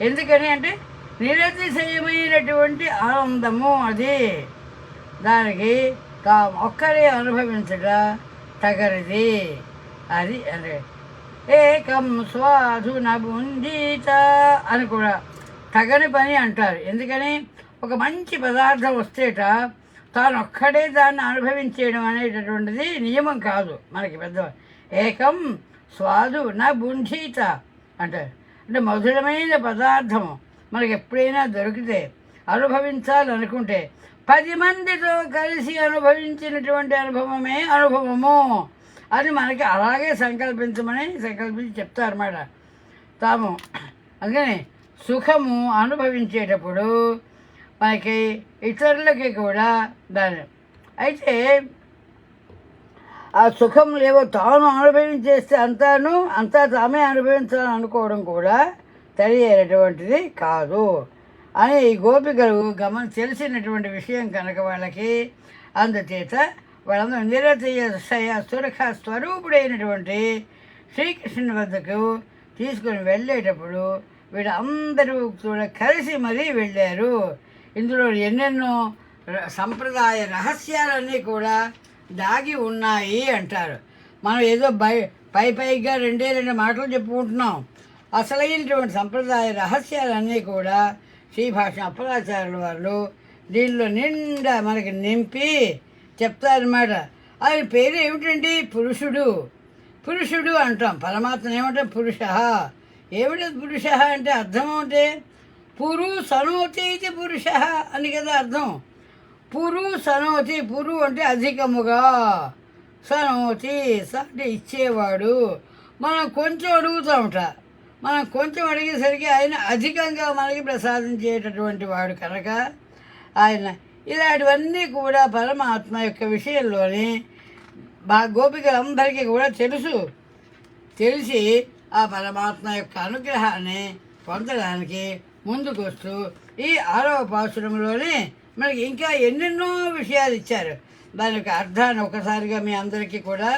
[SPEAKER 1] ఎందుకని అంటే నిరతిశయమైనటువంటి ఆనందము అది. దానికి ఒక్కరే అనుభవించట తగరిది. అది అంటే ఏకం స్వాధు నభుంజీత అని కూడా తగని పని అంటారు. ఎందుకని ఒక మంచి పదార్థం వస్తేట తాను ఒక్కడే దాన్ని అనుభవించేయడం అనేటటువంటిది నియమం కాదు మనకి పెద్ద. ఏకం స్వాదు నా బుంజీత అంటారు. అంటే మధురమైన పదార్థము మనకి ఎప్పుడైనా దొరికితే అనుభవించాలనుకుంటే 10 మందితో కలిసి అనుభవించినటువంటి అనుభవమే అనుభవము అని మనకి అలాగే సంకల్పించి చెప్తారన్నమాట తాము. అందుకని సుఖము అనుభవించేటప్పుడు మనకి ఇతరులకి కూడా దాని అయితే ఆ సుఖం లేవో తాను అనుభవించేస్తే అంతా తామే అనుభవించాలని అనుకోవడం కూడా తెలియనటువంటిది కాదు అని ఈ గోపికలు తెలిసినటువంటి విషయం కనుక వాళ్ళకి అందుచేత వాళ్ళందరూ నిరతిశయ సురఖ స్వరూపుడైనటువంటి శ్రీకృష్ణుని వద్దకు తీసుకుని వెళ్ళేటప్పుడు వీళ్ళందరూ కూడా కలిసి మరీ వెళ్ళారు. ఇందులో ఎన్నెన్నో సంప్రదాయ రహస్యాలన్నీ కూడా దాగి ఉన్నాయి అంటారు. మనం ఏదో పైగా 2 మాటలు చెప్పుకుంటున్నాం. అసలైనటువంటి సంప్రదాయ రహస్యాలన్నీ కూడా శ్రీభాష్యం అప్పలాచార్యుల వాళ్ళు దీనిలో నిండా మనకి నింపి చెప్తారన్నమాట. ఆయన పేరు ఏమిటండి? పురుషుడు అంటాం. పరమాత్మ ఏమంటాం? పురుష. ఏమిటి పురుష అంటే అర్థం అంటే పురు సనోతి ఇది పురుష అని కదా అర్థం. పురు సనోతి, పురు అంటే అధికముగా, సనోతి అంటే ఇచ్చేవాడు. మనం కొంచెం అడుగుతామట, మనం కొంచెం అడిగేసరికి ఆయన అధికంగా మనకి ప్రసాదించేటటువంటి వాడు కనుక ఆయన ఇలాంటివన్నీ కూడా పరమాత్మ యొక్క విషయంలోని గోపికలందరికీ కూడా తెలిసి ఆ పరమాత్మ యొక్క అనుగ్రహాన్ని పొందడానికి ముందుకు వస్తూ ఈ 6వ పాసురంలోనే మనకి ఇంకా ఎన్నెన్నో విషయాలు ఇచ్చారు. దాని యొక్క అర్థాన్ని ఒకసారిగా మీ అందరికీ కూడా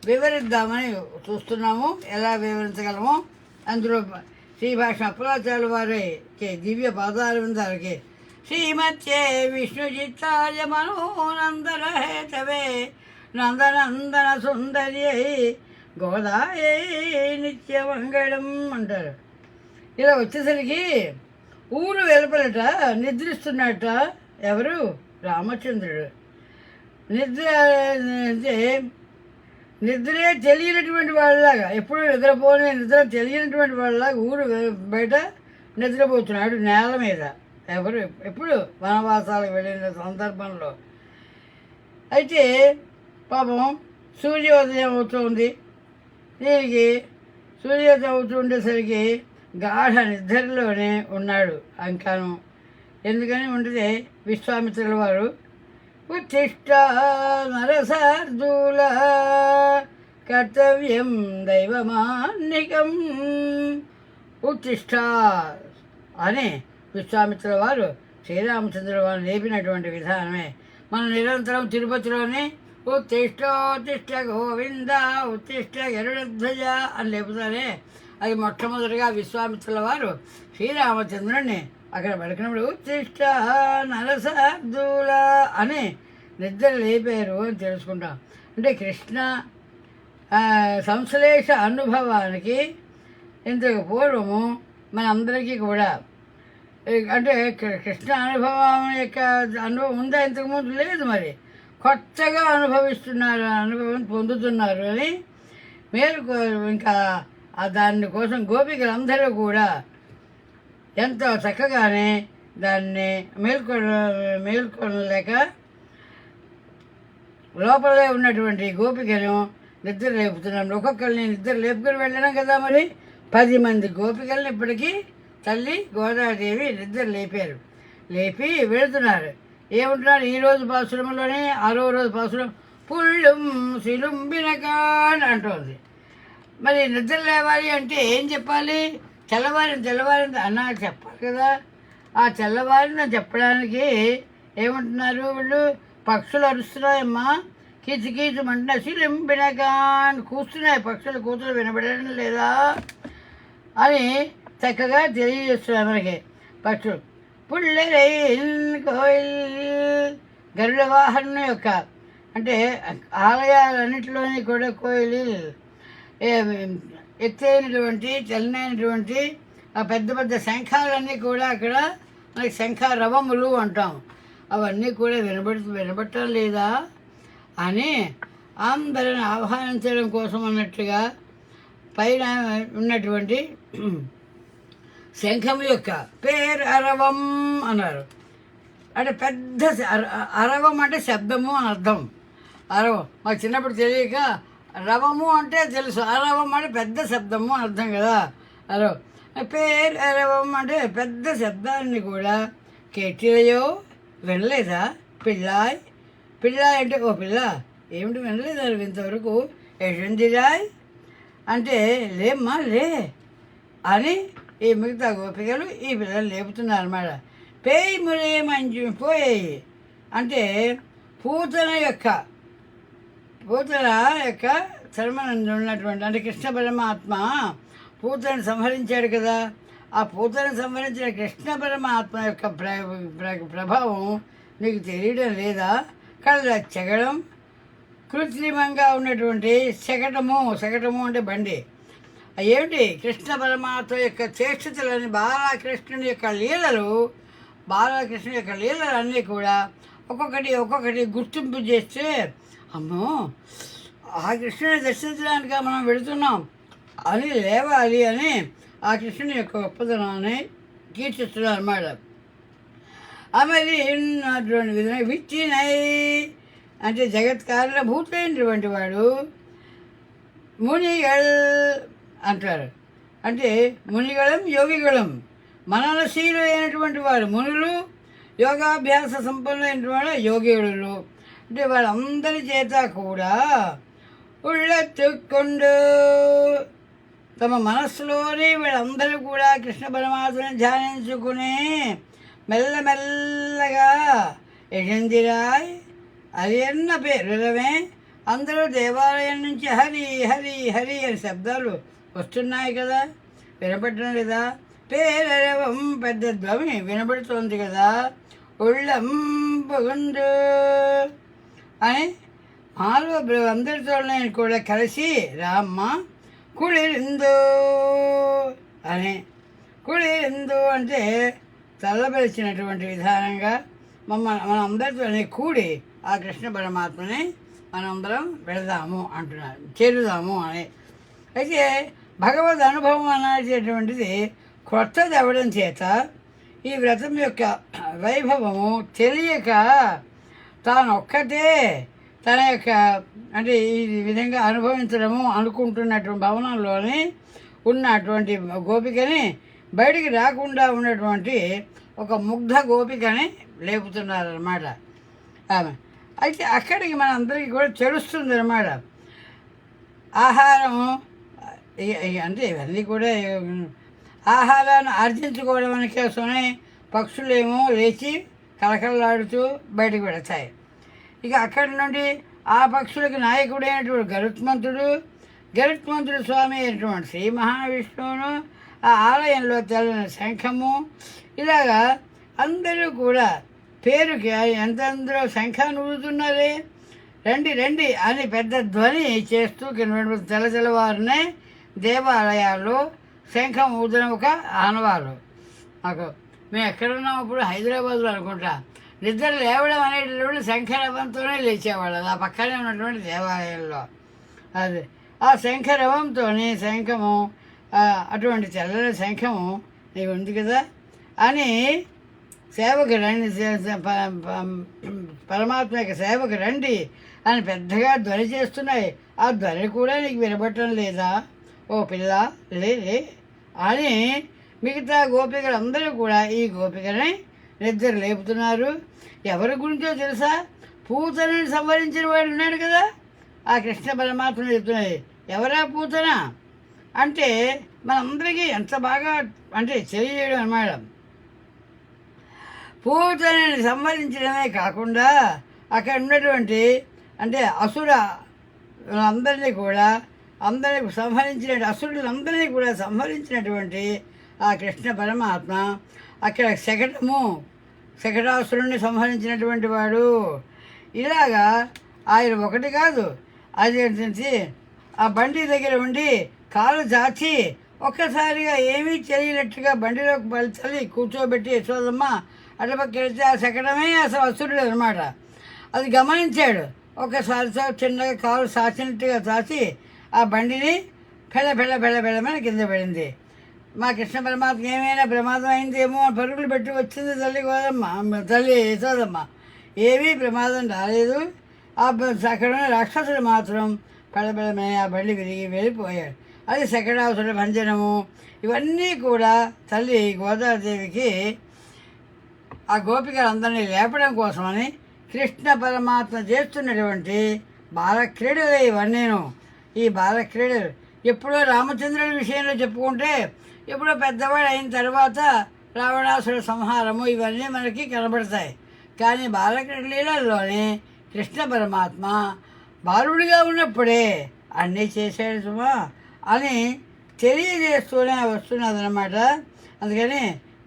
[SPEAKER 1] వివరిద్దామని చూస్తున్నాము. ఎలా వివరించగలమో అందులో శ్రీభాష్యం అప్పలాచార్యుల వారికి దివ్య పాదాల విందాలకి శ్రీమత్యే విష్ణుచిత్తాయ మనోనందన హేతవే నందనందన సుందర్యై గోదాయే నిత్యమంగళం అంటారు. ఇలా వచ్చేసరికి ఊరు వెలుపలట నిద్రిస్తున్నట్ట ఎవరు? రామచంద్రుడు. నిద్రే తెలియనటువంటి వాళ్ళలాగా, ఎప్పుడు నిద్ర తెలియనటువంటి వాళ్ళలాగా ఊరు బయట నిద్రపోతున్నాడు నేల మీద. ఎప్పుడు వనవాసాలకు వెళ్ళిన సందర్భంలో. అయితే పాపం సూర్యోదయం అవుతుంది. దీనికి సూర్యోదయం అవుతుండేసరికి గాఢ నిద్రలోనే ఉన్నాడు అంకాను. ఎందుకని ఉంటే విశ్వామిత్రుల వారు ఉత్తిష్ట నరసార్దూల కర్తవ్యం దైవమాన్నికం ఉత్తిష్ట అని విశ్వామిత్రుల వారు శ్రీరామచంద్రుల వారు లేపినటువంటి విధానమే. మనం నిరంతరం తిరుపతిలోనే ఉత్తిష్ట గోవింద ఉత్తిష్ట గరుడధ్వజ అని లేపుతారే, అది మొట్టమొదటిగా విశ్వామిత్రుల వారు శ్రీరామచంద్రుడిని అక్కడ పలికినప్పుడు ఉత్తిష్ట నరసార్దూల అని నిద్ర లేపారు అని తెలుసుకుంటాం. అంటే కృష్ణ సంశ్లేష అనుభవానికి ఇంతకు పూర్వము మనందరికీ కూడా అంటే కృష్ణ అనుభవం యొక్క అనుభవం ఉందా? ఇంతకుముందు లేదు. మరి కొత్తగా అనుభవం పొందుతున్నారు అని ఇంకా దాని కోసం గోపికలందరూ కూడా ఎంతో చక్కగానే దాన్ని మేల్కొనలేక లోపలే ఉన్నటువంటి గోపికను నిద్ర లేపుతున్నాం. ఒక్కొక్కరిని నిద్ర లేపుకొని వెళ్ళినాం కదా. మరి 10 మంది గోపికల్ని ఇప్పటికీ తల్లి గోదాదేవి నిద్ర లేపి వెళుతున్నారు. ఏమంటున్నారు? ఈరోజు పాసురంలోనే 6వ రోజు పాసురం పుల్లుం సిలుంబినకాన్ అంటోంది. మరి నిద్ర లేవాలి అంటే ఏం చెప్పాలి? తెల్లవారింది అన్నారు చెప్పాలి కదా. ఆ తెల్లవారిని చెప్పడానికి ఏమంటున్నారు వీళ్ళు? పక్షులు అరుస్తున్నాయమ్మా, కీచుమంటున్నాయి, సిలింపినగా అని కూస్తున్నాయి పక్షులు, కూతురు వినబడడం లేదా అని చక్కగా తెలియజేస్తున్నాయి మనకి పక్షులు. పుల్లెరైన్ కోయిల్, గరుడ వాహనం యొక్క అంటే ఆలయాలన్నింటిలోని కూడా కోయిలు ఎత్తైనటువంటి తెల్లనైనటువంటి ఆ పెద్ద పెద్ద శంఖాలన్నీ కూడా అక్కడ మనకి శంఖారవములు అంటాం, అవన్నీ కూడా వినబడటం లేదా అని అందరిని ఆహ్వానించడం కోసం అన్నట్లుగా పైన ఉన్నటువంటి శంఖం యొక్క పేరు అరవం అన్నారు. అంటే పెద్ద అరవం అంటే శబ్దము అని అర్థం. అరవం మాకు చిన్నప్పుడు తెలియక రవము అంటే తెలుసు, అరవం అంటే పెద్ద శబ్దము అని అర్థం కదా. అరవం పేరు అరవం అంటే పెద్ద శబ్దాన్ని కూడా కేటిలయో వినలేదా? పిల్లాయ్ అంటే ఓ పిల్ల ఏమిటి వినలేదా ఇంతవరకు? యశందిరాయ్ అంటే లేమ్మా లే అని ఈ మిగతా గోపికలు ఈ పిల్లలు లేపుతున్నారు అన్నమాట. పేయి మురే మంచి పోయాయి అంటే పూతన యొక్క చర్మనందు ఉన్నటువంటి అంటే కృష్ణ పరమాత్మ పూతను సంహరించాడు కదా. ఆ పూతను సంహరించిన కృష్ణ పరమాత్మ యొక్క ప్రభావం నీకు తెలియడం లేదా? కళ్ళ చెగడం, కృత్రిమంగా ఉన్నటువంటి శకటము అంటే బండి. ఏమిటి? కృష్ణ పరమాత్మ యొక్క చేష్టతలని బాలకృష్ణుని యొక్క లీలలు అన్నీ కూడా ఒక్కొక్కటి గుర్తింపు చేస్తే అమ్మో ఆ కృష్ణుని దర్శించడానికి మనం వెళుతున్నాం అని లేవాలి అని ఆ కృష్ణుని యొక్క గొప్పతనాన్ని కీర్తిస్తున్నారు అన్నమాట. ఆమెది ఉన్నటువంటి విధంగా విచ్చినై అంటే జగత్కారణ భూతైనటువంటి వాడు మునిగల్ అంటారు. అంటే మునిగళం యోగిగళం మననశీలు అయినటువంటి వాడు మునులు, యోగాభ్యాస సంపన్నులైనటువంటి వాడు యోగిగులు. అంటే వాళ్ళందరి చేత కూడా ఉళ్ళెత్తుకొండు తమ మనస్సులోనే వీళ్ళందరూ కూడా కృష్ణ పరమాత్మని ధ్యానించుకుని మెల్లమెల్లగా యశందిరాయ్ అది అన్న పేరులమే అందరూ దేవాలయం నుంచి హరి హరి హరి అని శబ్దాలు వస్తున్నాయి కదా, వినపడటం లేదా? పేరవం పెద్ద ధ్వని వినబడుతోంది కదా. ఉళ్ళం పొగుండు అని అందరితో కూడా కలిసి రామ్మ కుళిరిందు అని, కుళిరిందు అంటే చల్లబరిచినటువంటి విధానంగా మన అందరితో కూడి ఆ కృష్ణ పరమాత్మని మనందరం వెళదాము అంటున్నారు, చేరుదాము అని. అయితే భగవద్ అనుభవం అనేటటువంటిది కొత్తది అవ్వడం చేత ఈ వ్రతం యొక్క వైభవము తెలియక తానొక్కటే తన యొక్క అంటే ఈ విధంగా అనుభవించడము అనుకుంటున్నటువంటి భవనంలోని ఉన్నటువంటి గోపికని బయటికి రాకుండా ఉన్నటువంటి ఒక ముగ్ధ గోపికని లేపుతున్నారన్నమాట ఆమె. అయితే అక్కడికి మనందరికీ కూడా తెలుస్తుంది అన్నమాట. ఆహారము అంటే ఇవన్నీ కూడా ఆహారాన్ని ఆర్జించుకోవడం కోసమే పక్షులేమో లేచి కలకలలాడుతూ బయటకు వెళతాయి. ఇక అక్కడి నుండి ఆ పక్షులకు నాయకుడైనటువంటి గరుత్మంతుడు స్వామి అయినటువంటి శ్రీ మహావిష్ణువును, ఆ ఆలయంలో తెల్లని శంఖము, ఇలాగా అందరూ కూడా పేరుకి ఎంతందరూ శంఖాన్ని ఊదుతున్నారే, రండి రండి అని పెద్ద ధ్వని చేస్తూ తెల్లవారునే దేవాలయాల్లో శంఖం ఊదడం ఒక ఆనవాలు. మాకు మేము ఎక్కడున్నాం అప్పుడు హైదరాబాద్లో అనుకుంటా, నిద్ర లేవడం అనేటటువంటి శంఖరవంతోనే లేచేవాళ్ళు ఆ పక్కనే ఉన్నటువంటి దేవాలయంలో. అది ఆ శంఖరవంతో శంఖము అటువంటి తెల్లని శంఖము నీకు ఉంది కదా అని సేవకు రండి, పరమాత్మ యొక్క సేవకు రండి అని పెద్దగా ధ్వని చేస్తున్నాయి. ఆ ధ్వని కూడా నీకు వినబట్టడం లేదా ఓ పిల్ల లే అని మిగతా గోపికలందరూ కూడా ఈ గోపికని నిద్ర లేపుతున్నారు. ఎవరి గురించో తెలుసా? పూతనని సంవరించిన వాడు ఉన్నాడు కదా, ఆ కృష్ణ పరమాత్మ చెప్తున్నది. ఎవరా పూతన? అంటే మనందరికీ ఎంత బాగా అంటే తెలియజేయడం అన్నమాట. పూతనని సంహరించడమే కాకుండా అక్కడ ఉన్నటువంటి అంటే అసుర అందరినీ కూడా అందరినీ సంహరించిన అసురులందరినీ కూడా సంహరించినటువంటి ఆ కృష్ణ పరమాత్మ అక్కడ శకటాసురుణ్ణి సంహరించినటువంటి వాడు. ఇలాగా ఆయన ఒకటి కాదు, అది ఏంటంటే ఆ బండి దగ్గర ఉండి కాలు చాచి ఒక్కసారిగా ఏమీ తెలియనట్టుగా బండిలోకి తల్లి కూర్చోబెట్టి యశోదమ్మ అటుపక్క వెళ్తే ఆ శకటమే అసలు అసురుడు అనమాట. అది గమనించాడు. ఒక్కసారితో చిన్నగా కాలు చాచినట్టుగా చాచి ఆ బండిని పెళ్ళమని కింద పడింది. మా కృష్ణ పరమాత్మ ఏమైనా ప్రమాదం అయిందేమో అని పరుగులు పెట్టి వచ్చింది తల్లి యశోదమ్మ. ఏమీ ప్రమాదం రాలేదు. అక్కడ రాక్షసుడు మాత్రం పెళ్ళమని ఆ బండి విరిగి వెళ్ళిపోయాడు. అది శకటాసుర భంజనము. ఇవన్నీ కూడా తల్లి గోదాదేవికి ఆ గోపికలందరినీ లేపడం కోసమని కృష్ణ పరమాత్మ చేస్తున్నటువంటి బాలక్రీడలు ఇవన్నీను. ఈ బాలక్రీడలు ఎప్పుడో రామచంద్రుడి విషయంలో చెప్పుకుంటే ఎప్పుడో పెద్దవాడు అయిన తర్వాత రావణాసుర సంహారము ఇవన్నీ మనకి కనబడతాయి. కానీ బాలక్రీడలలోనే కృష్ణ పరమాత్మ బాలుడిగా ఉన్నప్పుడే అన్నీ చేశాడు సుమా అని తెలియజేస్తూనే వస్తున్నదన్నమాట. అందుకని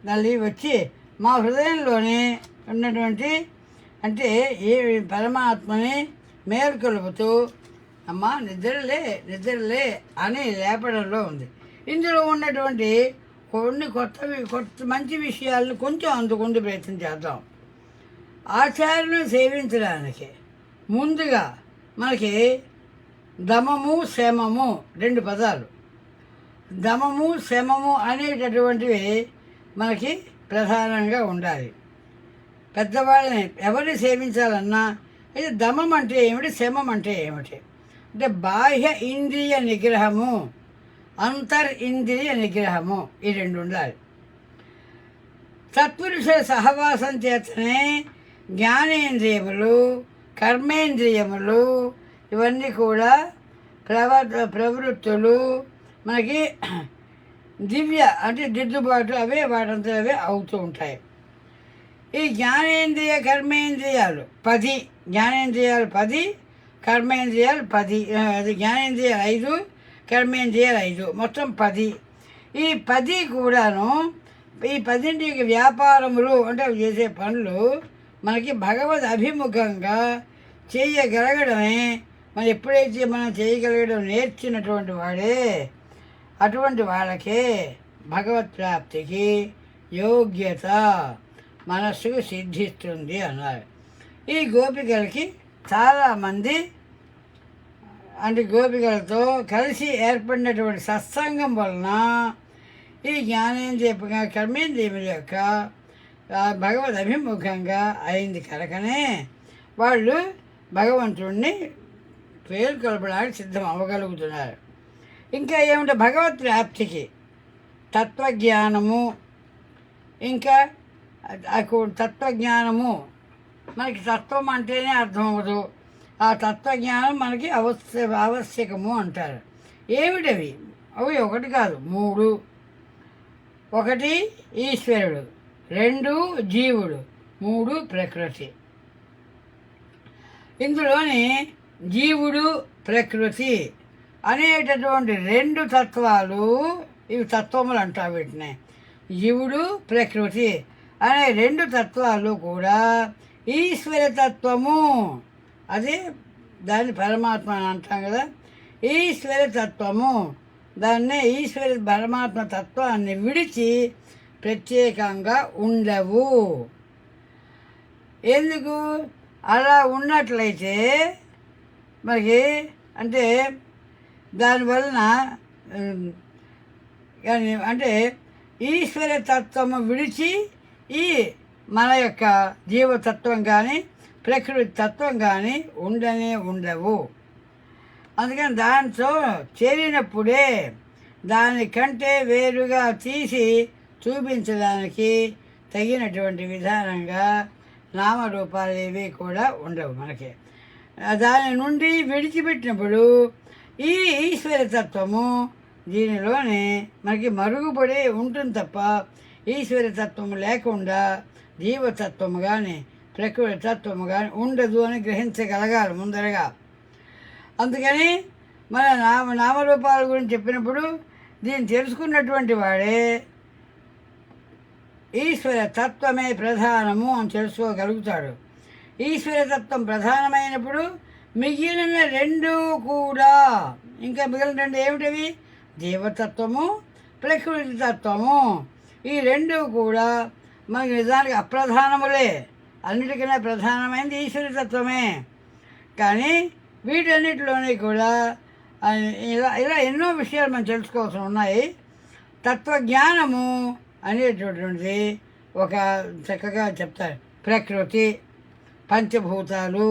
[SPEAKER 1] మళ్ళీ వచ్చి మా హృదయంలోనే ఉన్నటువంటి అంటే ఏ పరమాత్మని మేల్కొలుపుతూ అమ్మ నిద్రలే అని లేపడంలో ఉంది. ఇందులో ఉన్నటువంటి కొత్త మంచి విషయాలను కొంచెం అందుకుంటూ ప్రయత్నం చేద్దాం. ఆచార్యులను సేవించడానికి ముందుగా మనకి దమము శమము 2 పదాలు. దమము శమము అనేటటువంటివి మనకి ప్రధానంగా ఉండాలి. పెద్దవాళ్ళని ఎవరిని సేవించాలన్నా అయితే దమం అంటే ఏమిటి, శమం అంటే ఏమిటి అంటే బాహ్య ఇంద్రియ నిగ్రహము, అంతరింద్రియ నిగ్రహము, ఈ 2 ఉండాలి. సత్పురుషుల సహవాసం చేతనే జ్ఞానేంద్రియములు కర్మేంద్రియములు ఇవన్నీ కూడా ప్రవృత్తులు మనకి దివ్య అంటే దిద్దుబాటు అవే వాటంతా అవే అవుతూ ఉంటాయి. ఈ జ్ఞానేంద్రియ కర్మేంద్రియాలు 10, జ్ఞానేంద్రియాలు 10, కర్మేంద్రియాలు 10, అది జ్ఞానేంద్రియాలు 5, కర్మేంద్రియాలు 5, మొత్తం 10. ఈ 10 కూడాను ఈ 10 వ్యాపారములు అంటే చేసే పనులు మనకి భగవద్ అభిముఖంగా చేయగలగడమే. మనం ఎప్పుడైతే మనం చేయగలగడం నేర్చినటువంటి వాడే అటువంటి వాళ్ళకే భగవత్ ప్రాప్తికి యోగ్యత మనస్సుకు సిద్ధిస్తుంది అన్నారు. ఈ గోపికలకి చాలామంది అంటే గోపికలతో కలిసి ఏర్పడినటువంటి సత్సంగం వలన ఈ జ్ఞానేంద్రియ కర్మేంద్రియముల యొక్క భగవద్ అభిముఖంగా అయింది కనుకనే వాళ్ళు భగవంతుడిని పేర్కొల్పడానికి సిద్ధం అవ్వగలుగుతున్నారు. ఇంకా ఏమిటంటే భగవత్ ప్రాప్తికి తత్వజ్ఞానము, ఇంకా తత్వజ్ఞానము మనకి తత్వం అంటేనే అర్థం అవ్వదు. ఆ తత్వజ్ఞానం మనకి ఆవశ్యకము అంటారు. ఏమిటవి? అవి 1 కాదు 3. 1 ఈశ్వరుడు, 2 జీవుడు, 3 ప్రకృతి. ఇందులోని జీవుడు ప్రకృతి అనేటటువంటి 2 తత్వాలు, ఇవి తత్వములు అంటారు వీటిని. జీవుడు ప్రకృతి అనే 2 తత్వాలు కూడా ఈశ్వర తత్వము. అది దాన్ని పరమాత్మ అని అంటాం కదా, ఈశ్వర తత్వము. దాన్నే ఈశ్వర పరమాత్మ తత్వాన్ని విడిచి ప్రత్యేకంగా ఉండవు. ఎందుకు అలా ఉన్నట్లయితే మనకి అంటే దానివలన అంటే ఈశ్వర తత్వము విడిచి ఈ మన యొక్క జీవతత్వం కానీ ప్రకృతి తత్వం కానీ ఉండవు. అందుకని దాంతో చేరినప్పుడే దానికంటే వేరుగా తీసి చూపించడానికి తగినటువంటి విధానంగా నామరూపాలు ఏవి కూడా ఉండవు మనకి. దాని నుండి విడిచిపెట్టినప్పుడు ఈ ఈశ్వర తత్వము దీనిలోనే మనకి మరుగుపడి ఉంటుంది తప్ప ఈశ్వరతత్వము లేకుండా జీవతత్వము కానీ ప్రకృతి తత్వము కానీ ఉండదు అని గ్రహించగలగాలి ముందరగా. అందుకని మన నామరూపాల గురించి చెప్పినప్పుడు దీన్ని తెలుసుకున్నటువంటి వాడే ఈశ్వర తత్వమే ప్రధానము అని తెలుసుకోగలుగుతాడు. ఈశ్వరతత్వం ప్రధానమైనప్పుడు మిగిలిన రెండు కూడా, ఇంకా మిగిలిన రెండు ఏమిటవి? జీవతత్వము, ప్రకృతి తత్వము. ఈ రెండు కూడా మనకి నిజానికి అప్రధానములే. అన్నిటికన్నా ప్రధానమైనది ఈశ్వరతత్వమే. కానీ వీటన్నిటిలోని కూడా ఇలా ఇలా ఎన్నో విషయాలు మనం తెలుసుకోవాల్సి ఉన్నాయి. తత్వజ్ఞానము అనేటటువంటిది ఒక చక్కగా చెప్తారు. ప్రకృతి, పంచభూతాలు,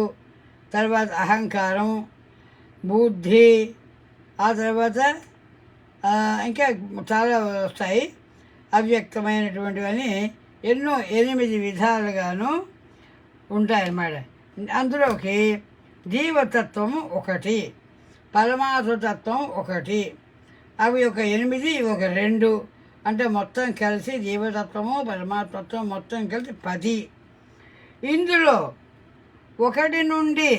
[SPEAKER 1] తర్వాత అహంకారం, బుద్ధి, ఆ తర్వాత ఇంకా చాలా వస్తాయి. అవ్యక్తమైనటువంటివన్నీ ఎన్నో 8 విధాలుగాను ఉంటాయన్నమాట. అందులోకి జీవతత్వము ఒకటి, పరమాత్మతత్వం ఒకటి. అవి ఒక 8, ఒక 2 అంటే మొత్తం కలిసి జీవతత్వము పరమాత్మత్వం మొత్తం కలిసి 10. ఇందులో 1 నుండి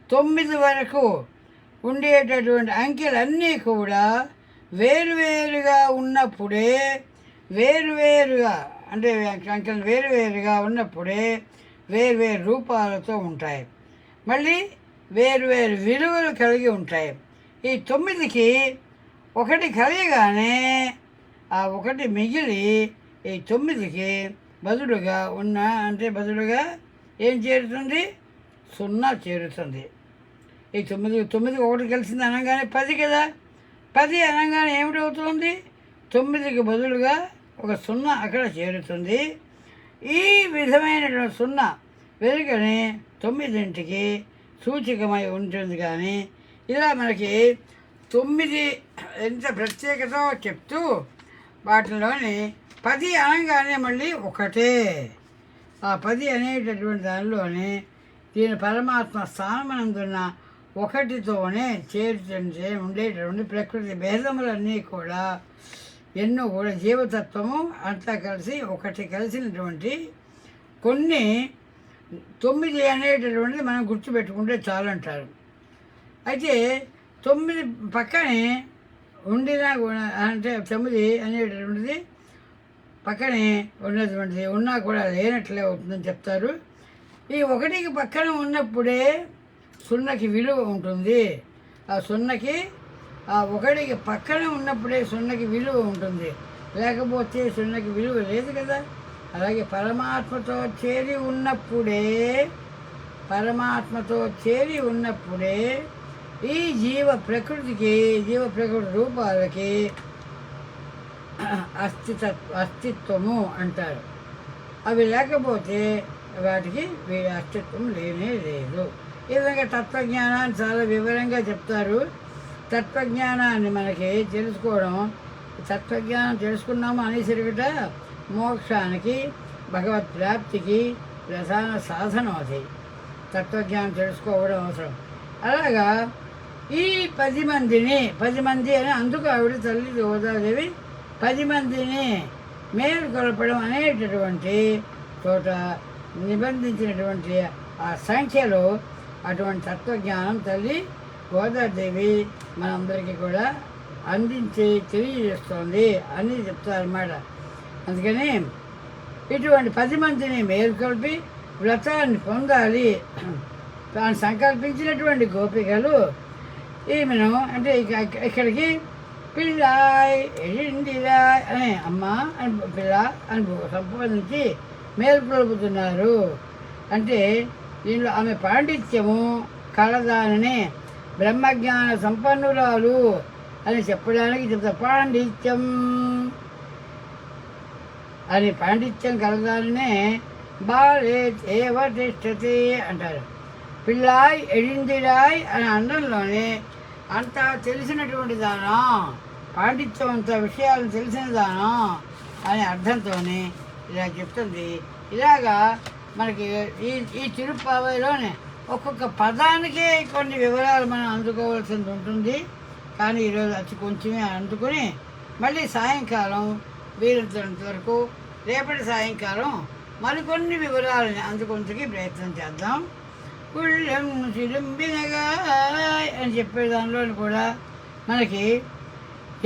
[SPEAKER 1] 9 వరకు ఉండేటటువంటి అంకెలన్నీ కూడా వేరువేరుగా ఉన్నప్పుడే, వేరువేరుగా అంటే అంకెలు వేరువేరుగా ఉన్నప్పుడే వేరువేరు రూపాలతో ఉంటాయి. మళ్ళీ వేరువేరు విలువలు కలిగి ఉంటాయి. ఈ 9కి 1 కలియగానే ఆ 1 మిగిలి ఈ 9కి బదులుగా బదులుగా ఏం చేరుతుంది? 0 చేరుతుంది. ఈ 9కి 1 కలిసింది అనగానే 10 కదా. 10 అనగానే ఏమిటవుతుంది? 9కి బదులుగా ఒక 0 అక్కడ చేరుతుంది. ఈ విధమైనటువంటి 0 వెనుకనే 9ంటికి సూచికమై ఉంటుంది. కానీ ఇలా మనకి 9 ఎంత ప్రత్యేకత చెప్తూ వాటిలోని 10 అనగానే మళ్ళీ ఒకటే. ఆ 10 అనేటటువంటి దానిలోనే దీని పరమాత్మ స్థానమనందున్న 1తోనే చేరుతుంటే ఉండేటటువంటి ప్రకృతి భేదములన్నీ కూడా ఎన్నో కూడా జీవతత్వము అంతా కలిసి 1 కలిసినటువంటి కొన్ని 9 అనేటటువంటిది మనం గుర్తుపెట్టుకుంటే చాలంటారు. అయితే 9 పక్కనే ఉండినా కూడా అంటే 9 అనేటటువంటిది పక్కనే ఉన్నటువంటిది ఉన్నా కూడా లేనట్లే అవుతుందని చెప్తారు. ఈ 1కి పక్కన ఉన్నప్పుడే 0కి విలువ ఉంటుంది. ఆ 0కి ఆ 1కి పక్కన ఉన్నప్పుడే 0కి విలువ ఉంటుంది. లేకపోతే 0కి విలువ లేదు కదా. అలాగే పరమాత్మతో చేరి ఉన్నప్పుడే ఈ జీవ ప్రకృతి రూపాలకి అస్తిత్వము అంటారు. అవి లేకపోతే వాటికి అస్తిత్వం లేనే లేదు. ఈ విధంగా తత్వజ్ఞానాన్ని చాలా వివరంగా చెప్తారు. తత్వజ్ఞానాన్ని మనకి తెలుసుకోవడం, తత్వజ్ఞానం తెలుసుకున్నాము అనేసరికట మోక్షానికి, భగవత్ ప్రాప్తికి ప్రధాన సాధనం అది. తత్వజ్ఞానం తెలుసుకోవడం అవసరం. అలాగా ఈ 10 మంది అని అందుకు ఆవిడ తల్లి గోదాదేవి 10 మందిని మేలుకొల్పడం అనేటటువంటి చోట నిబంధించినటువంటి ఆ సంఖ్యలో అటువంటి తత్వజ్ఞానం తల్లి గోదాదేవి మనందరికీ కూడా అందించి తెలియజేస్తోంది అని చెప్తారన్నమాట. అందుకని ఇటువంటి 10 మందిని మేలుకొల్పి వ్రతాన్ని పొందాలి తాను సంకల్పించినటువంటి గోపికలు ఈమెను అంటే ఇక్కడికి పిల్లాయ్ ఎడిండిరాయ్ అనే అమ్మ అని పిల్ల అని సంబోధించి మేల్కొల్పుతున్నారు. అంటే దీనిలో ఆమె పాండిత్యము కలదానని బ్రహ్మజ్ఞాన సంపన్నురాలు అని చెప్పడానికి చెప్తా. పాండిత్యం కలదాననే బాలే ఏవ తిష్టతి అంటారు. పిల్లాయ్ ఎడిందిరాయ్ అనే అండంలోనే అంతా తెలిసినటువంటి దానం, పాండిత్యం అంత విషయాలను తెలిసిన దానం అనే అర్థంతోనే ఇలా చెప్తుంది. ఇలాగా మనకి ఈ తిరుప్పావైలోనే ఒక్కొక్క పదానికే కొన్ని వివరాలు మనం అందుకోవాల్సింది ఉంటుంది. కానీ ఈరోజు అతి కొంచెమే అందుకుని మళ్ళీ సాయంకాలం వీలంతరంత వరకు రేపటి సాయంకాలం మరికొన్ని వివరాలని అందుకొంతకి ప్రయత్నం చేద్దాం. కుళ్ళం చిలుంబినగా అని చెప్పే దానిలో కూడా మనకి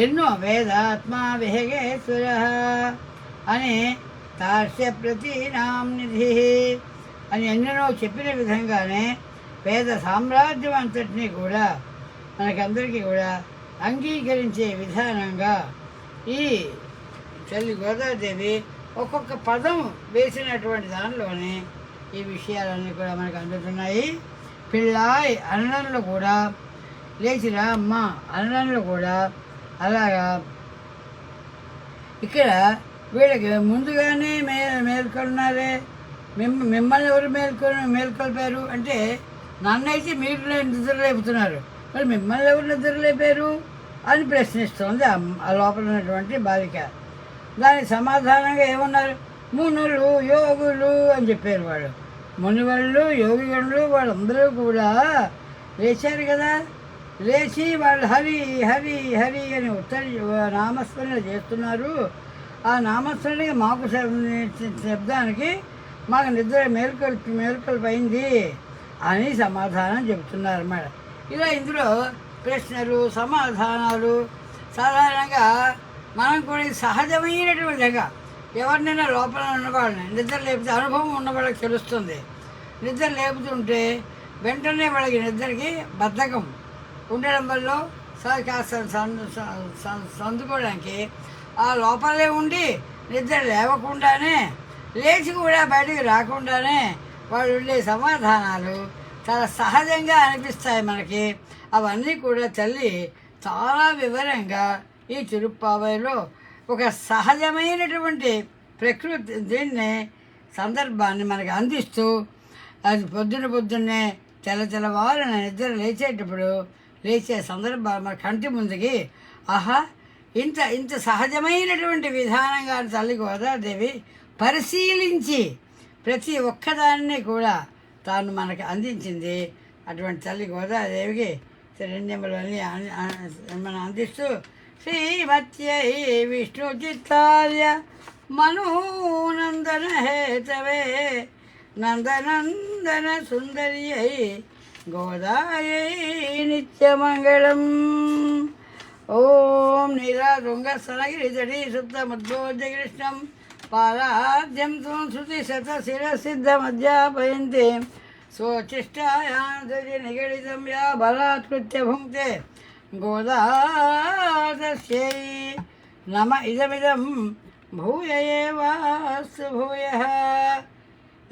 [SPEAKER 1] ఎన్నో వేదాత్మా విహగేశ్వర అని తాస్య ప్రతీనాం నిధి అని ఎన్నెన్నో చెప్పిన విధంగానే వేద సామ్రాజ్యం అంతటినీ కూడా మనకందరికీ కూడా అంగీకరించే విధానంగా ఈ తల్లి గోదాదేవి ఒక్కొక్క పదం వేసినటువంటి దానిలోనే ఈ విషయాలన్నీ కూడా మనకు అందుతున్నాయి. పిల్లాయ్ అనడంలో కూడా లేచిరా అమ్మ అనడంలో కూడా అలాగా ఇక్కడ వీళ్ళకి ముందుగానే మేల్కొన్నారే. మిమ్మల్ని ఎవరు మేల్కొల్పారు అంటే నన్నైతే మీరు నిద్ర లేపుతున్నారు, మరి మిమ్మల్ని ఎవరు నిద్ర లేపారు అని ప్రశ్నిస్తోంది ఆ లోపల ఉన్నటువంటి బాలిక. దానికి సమాధానంగా ఏమన్నారు? మునులు యోగులు అని చెప్పారు. వాళ్ళు మునివాళ్ళు యోగిగణులు వాళ్ళందరూ కూడా లేచారు కదా. లేచి వాళ్ళు హరి హరి హరి అని నామస్మరణ చేస్తున్నారు. ఆ నామస్మరణకి మాకు శబ్దానికి మాకు నిద్ర మేల్కొల్పైంది అని సమాధానం చెబుతున్నారు అన్నమాట. ఇలా ఇందులో ప్రశ్నలు సమాధానాలు సాధారణంగా మనం కూడా సహజమైనటువంటిగా ఎవరినైనా లోపల ఉన్నవాళ్ళని నిద్ర లేపితే అనుభవం ఉన్న వాళ్ళకి తెలుస్తుంది. నిద్ర లేపుతుంటే వెంటనే వాళ్ళకి నిద్రకి బద్ధకం ఉండడం వల్ల కాస్త సందుకోవడానికి ఆ లోపలే ఉండి నిద్ర లేవకుండానే లేచి కూడా బయటికి రాకుండానే వాళ్ళు ఉండే సమాధానాలు చాలా సహజంగా అనిపిస్తాయి మనకి. అవన్నీ కూడా తల్లి చాలా వివరంగా ఈ తిరుప్పావైలో ఒక సహజమైనటువంటి ప్రకృతి దీన్ని సందర్భాన్ని మనకు అందిస్తూ అది పొద్దున్నే తెల్లవారిన నిద్ర లేచేటప్పుడు లేచే సందర్భాలు మన కంటి ముందుకి ఆహా ఇంత సహజమైనటువంటి విధానంగా తల్లి గోదాదేవి పరిశీలించి ప్రతి ఒక్కదాన్ని కూడా తాను మనకి అందించింది. అటువంటి తల్లి గోదాదేవికి శరణ్యములని మనం అందిస్తూ శ్రీమత్యై విష్ణు చిత్తార్య మనోనందన హేతవే నందనందన సుందర్యై గోదాయై నిత్యమంగళం. ఓం నీరాతుంగ స్తనగిరిజడి సుప్తముద్బోధ్య కృష్ణం పారాధ్యం త్వం శృతి శతశిరసిద్ధమధ్యాపయంతే స్వచిష్టాయాం నిగడితం యా బలాత్కృత్య భుంక్తే గోదాతస్యై నమ ఇదమిదం భూయ ఏవాస్తు భూయః.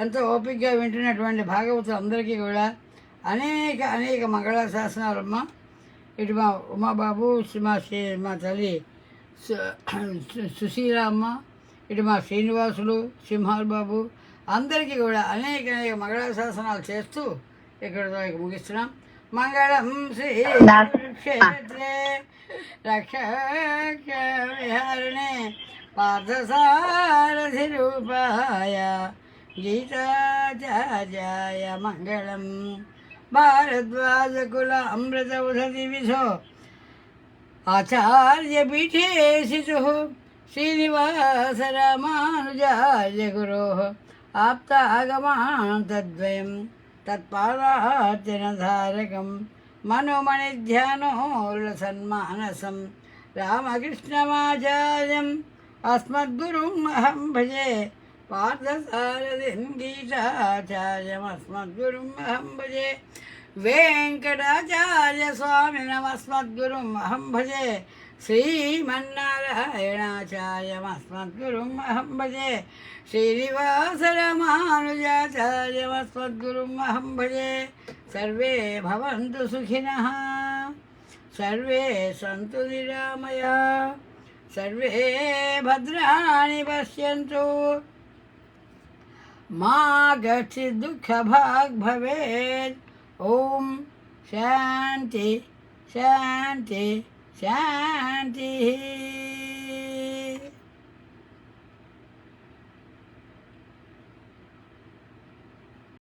[SPEAKER 1] ఎంతో ఓపికగా వింటున్నటువంటి భాగవతులు అందరికీ కూడా అనేక మంగళాశాసనాలమ్మ. ఇటు మా ఉమాబాబు, మా తల్లి సుశీల అమ్మ, ఇటు మా శ్రీనివాసులు, సింహాల్ బాబు అందరికీ కూడా అనేక మంగళాశాసనాలు చేస్తూ ఇక్కడితో ముగిస్తున్నాం. మంగళం శ్రీ క్షేత్రే రక్ష విహారిణే పార్థసారథి రూపాయ గీతాచార్యాయ మంగళం. భారద్వాజకుల అమృత ఉదతి విధో ఆచార్య పీఠే శిశుః శ్రీనివాస రామానుజార్య గురోః ఆప్తాగమాంతద్వయం తత్పాదార్చనధారకం మనోమణిధ్యానోల్లసన్మానసం రామకృష్ణమాచార్యం అస్మద్గురుం అహం భజే పార్థసారథిం గీతాచార్యం అస్మద్గురుం అహం భజే వెంకటాచార్య స్వామినం అస్మద్గురుం అహం భజే శ్రీమన్నారాయణాచార్యం అస్మద్గురుం అహం భజే శ్రీనివాస రామానుజాచార్యం అస్మద్గురుం అహం భజే. సర్వే భవంతు సుఖినః, సర్వే సంతు నిరామయాః, సర్వే భద్రాణి పశ్యంతు, మా కచ్చిత్ దుఃఖభాగ్ భవేత్. ఓం శాంతి శాంతి శాంతి.